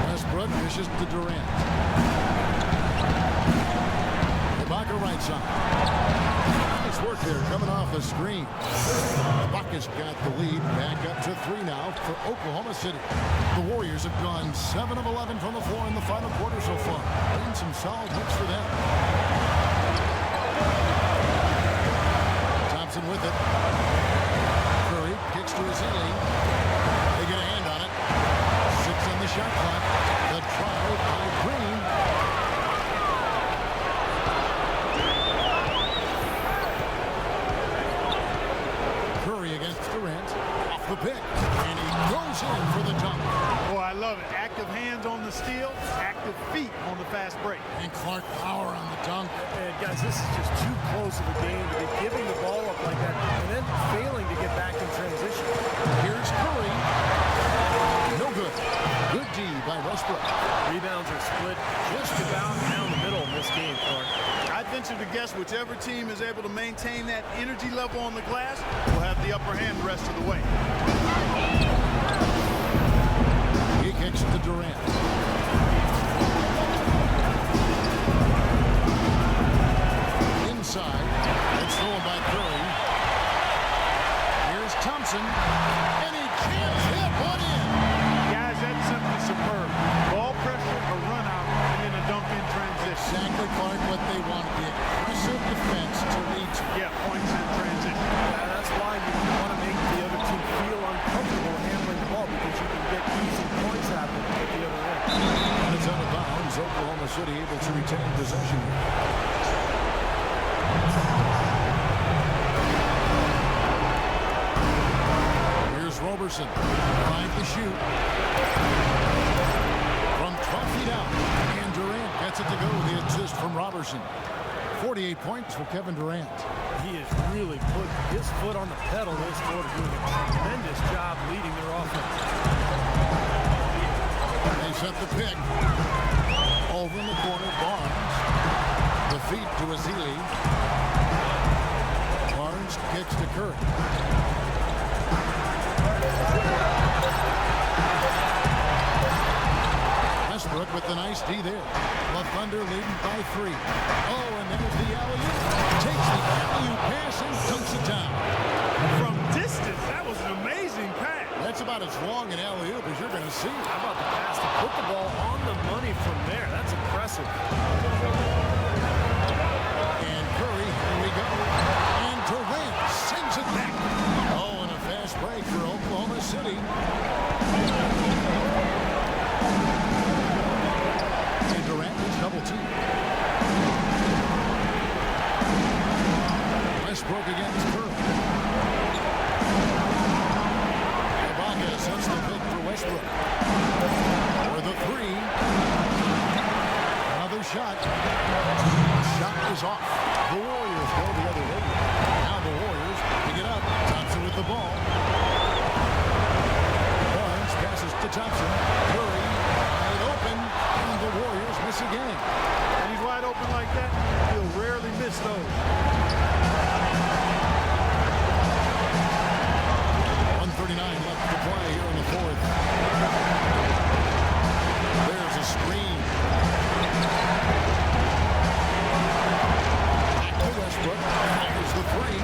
Westbrook dishes to Durant. Ibaka right side. Nice work there coming off the screen. Ibaka's got the lead. Back up to 3 now for Oklahoma City. The Warriors have gone 7 of 11 from the floor in the final quarter so far. Been some solid hits for them. Thompson with it. Curry kicks to Ezeli. They get a hand on it. 6 on the shot clock. The try by Green. Curry against Durant. Off the pick. And he goes in for the dunk. Boy, I love it. Active hands on the steal, active feet on the fast break. And Clark power on the dunk. And guys, this is just too close of a game to be giving the ball up like that and then failing to get back in transition. Here's Curry. No good. Good D by Westbrook. Rebounds are split just about down the middle in this game, Clark. I'd venture to guess whichever team is able to maintain that energy level on the glass will have the upper hand the rest of the way. He kicks it to Durant. Inside. It's stolen by Curry. Here's Thompson. And he can't hit one in. Guys, that's simply superb. Ball pressure, a run out, and then a dunk in transition. Exactly, Clark, what they want. The aggressive defense to lead to. Yeah, points in transition. That's why you want to make the other team feel uncomfortable handling the ball because you can get easy points happening at the other end. And it's out of bounds. Oklahoma City able to retain possession. Here's Roberson. 5 to shoot. From 12 feet out. And Durant gets it to go. The assist from Roberson. 48 points for Kevin Durant. He has really put his foot on the pedal this quarter, doing a tremendous job leading their offense. They set the pick. Over in the corner, Barnes. The feed to Ezeli. Barnes kicks to Curry. Westbrook with the nice D there. The Thunder leading by 3. Oh, and there's the alley-oop. Takes the alley-oop pass and dunks it down. From distance, that was an amazing pass. That's about as long an alley-oop as you're going to see. How about the pass to put the ball on the money from there? That's impressive. And Curry, here we go. And Durant sends it back. Oh, and a fast break for Oklahoma City. And Durant is double teamed. Westbrook against Curry. Ibaka sets the pick for Westbrook. For the 3. Another shot. Shot is off. The Warriors go the other way. Now the Warriors pick it up. Thompson with the ball. Barnes passes to Thompson. Curry wide open. And the Warriors miss again. When he's wide open like that, he'll rarely miss those. 1:39 left to play here in the 4th. There's a screen. Back to Westbrook. Fires the 3.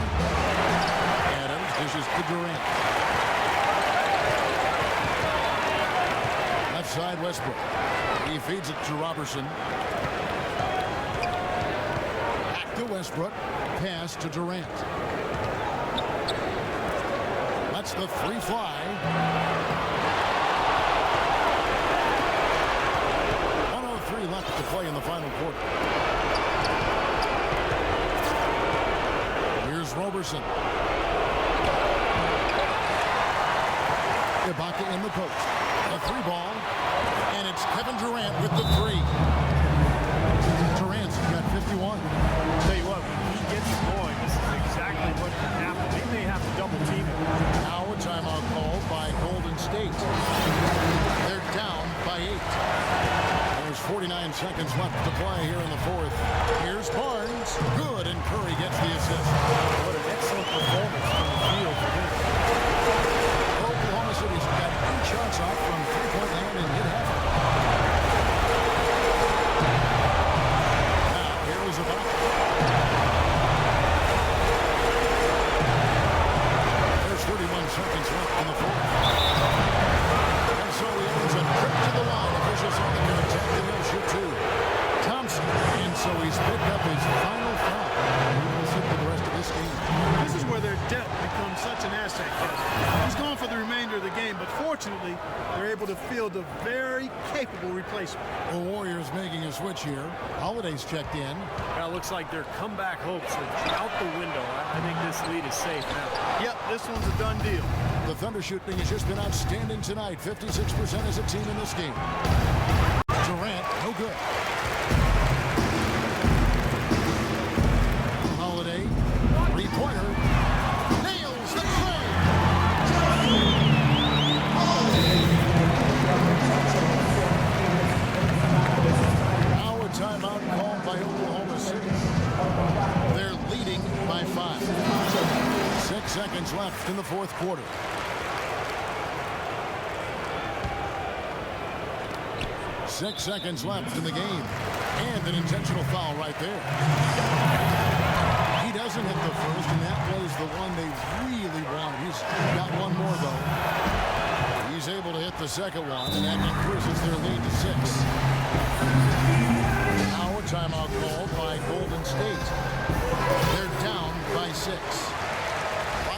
Adams dishes to Durant. Left side Westbrook. He feeds it to Roberson. Back to Westbrook. Pass to Durant. That's the free fly. 1:03 left to play in the final quarter. Here's Roberson. Ibaka in the post. A 3 ball. And it's Kevin Durant with the 3. Durant's got 51. Tell you what, when he gets going, this is exactly what can happen. They may have to double team him. Now a timeout called by Golden State. They're down by 8. There's 49 seconds left to play here in the 4th. Here's Barnes. Good, and Curry gets the assist. What an excellent performance from the field for him. Oklahoma City's got 8 shots off from 3-point land and hit half. Now, here is Ibaka. There's 31 seconds left in the 4th. fortunately, they're able to field a very capable replacement. The Warriors making a switch here. Holiday's checked in. Well, it looks like their comeback hopes are out the window. I think this lead is safe now. Yep, this one's a done deal. The Thunder shooting has just been outstanding tonight. 56% as a team in this game. Durant, no good. Holiday, three-pointer, nails the tray. Now a timeout called by Oklahoma City. They're leading by 5. 6 seconds left in the fourth quarter. 6 seconds left in the game. And an intentional foul right there. He doesn't hit the first, and that was the one they really wanted. He's got one more, though. He's able to hit the second one, and that increases their lead to 6. Now a timeout called by Golden State. They're down by 6.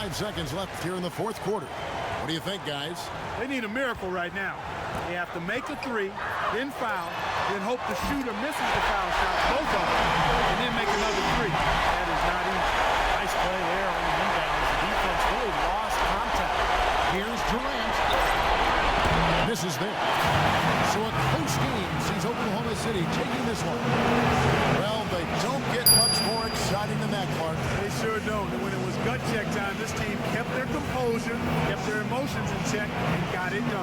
5 seconds left here in the fourth quarter. What do you think, guys? They need a miracle right now. They have to make a 3, then foul, then hope the shooter misses the foul shot, both of them, and then make another 3. That is not easy. Nice play there on the inbounds. The defense really lost contact. Here's Durant. This is there. So a close game sees Oklahoma City taking this one. Well, they don't get much more exciting than that, Clark. They sure don't. And when it was gut check time, this team kept their composure, kept their emotions in check, and got it done.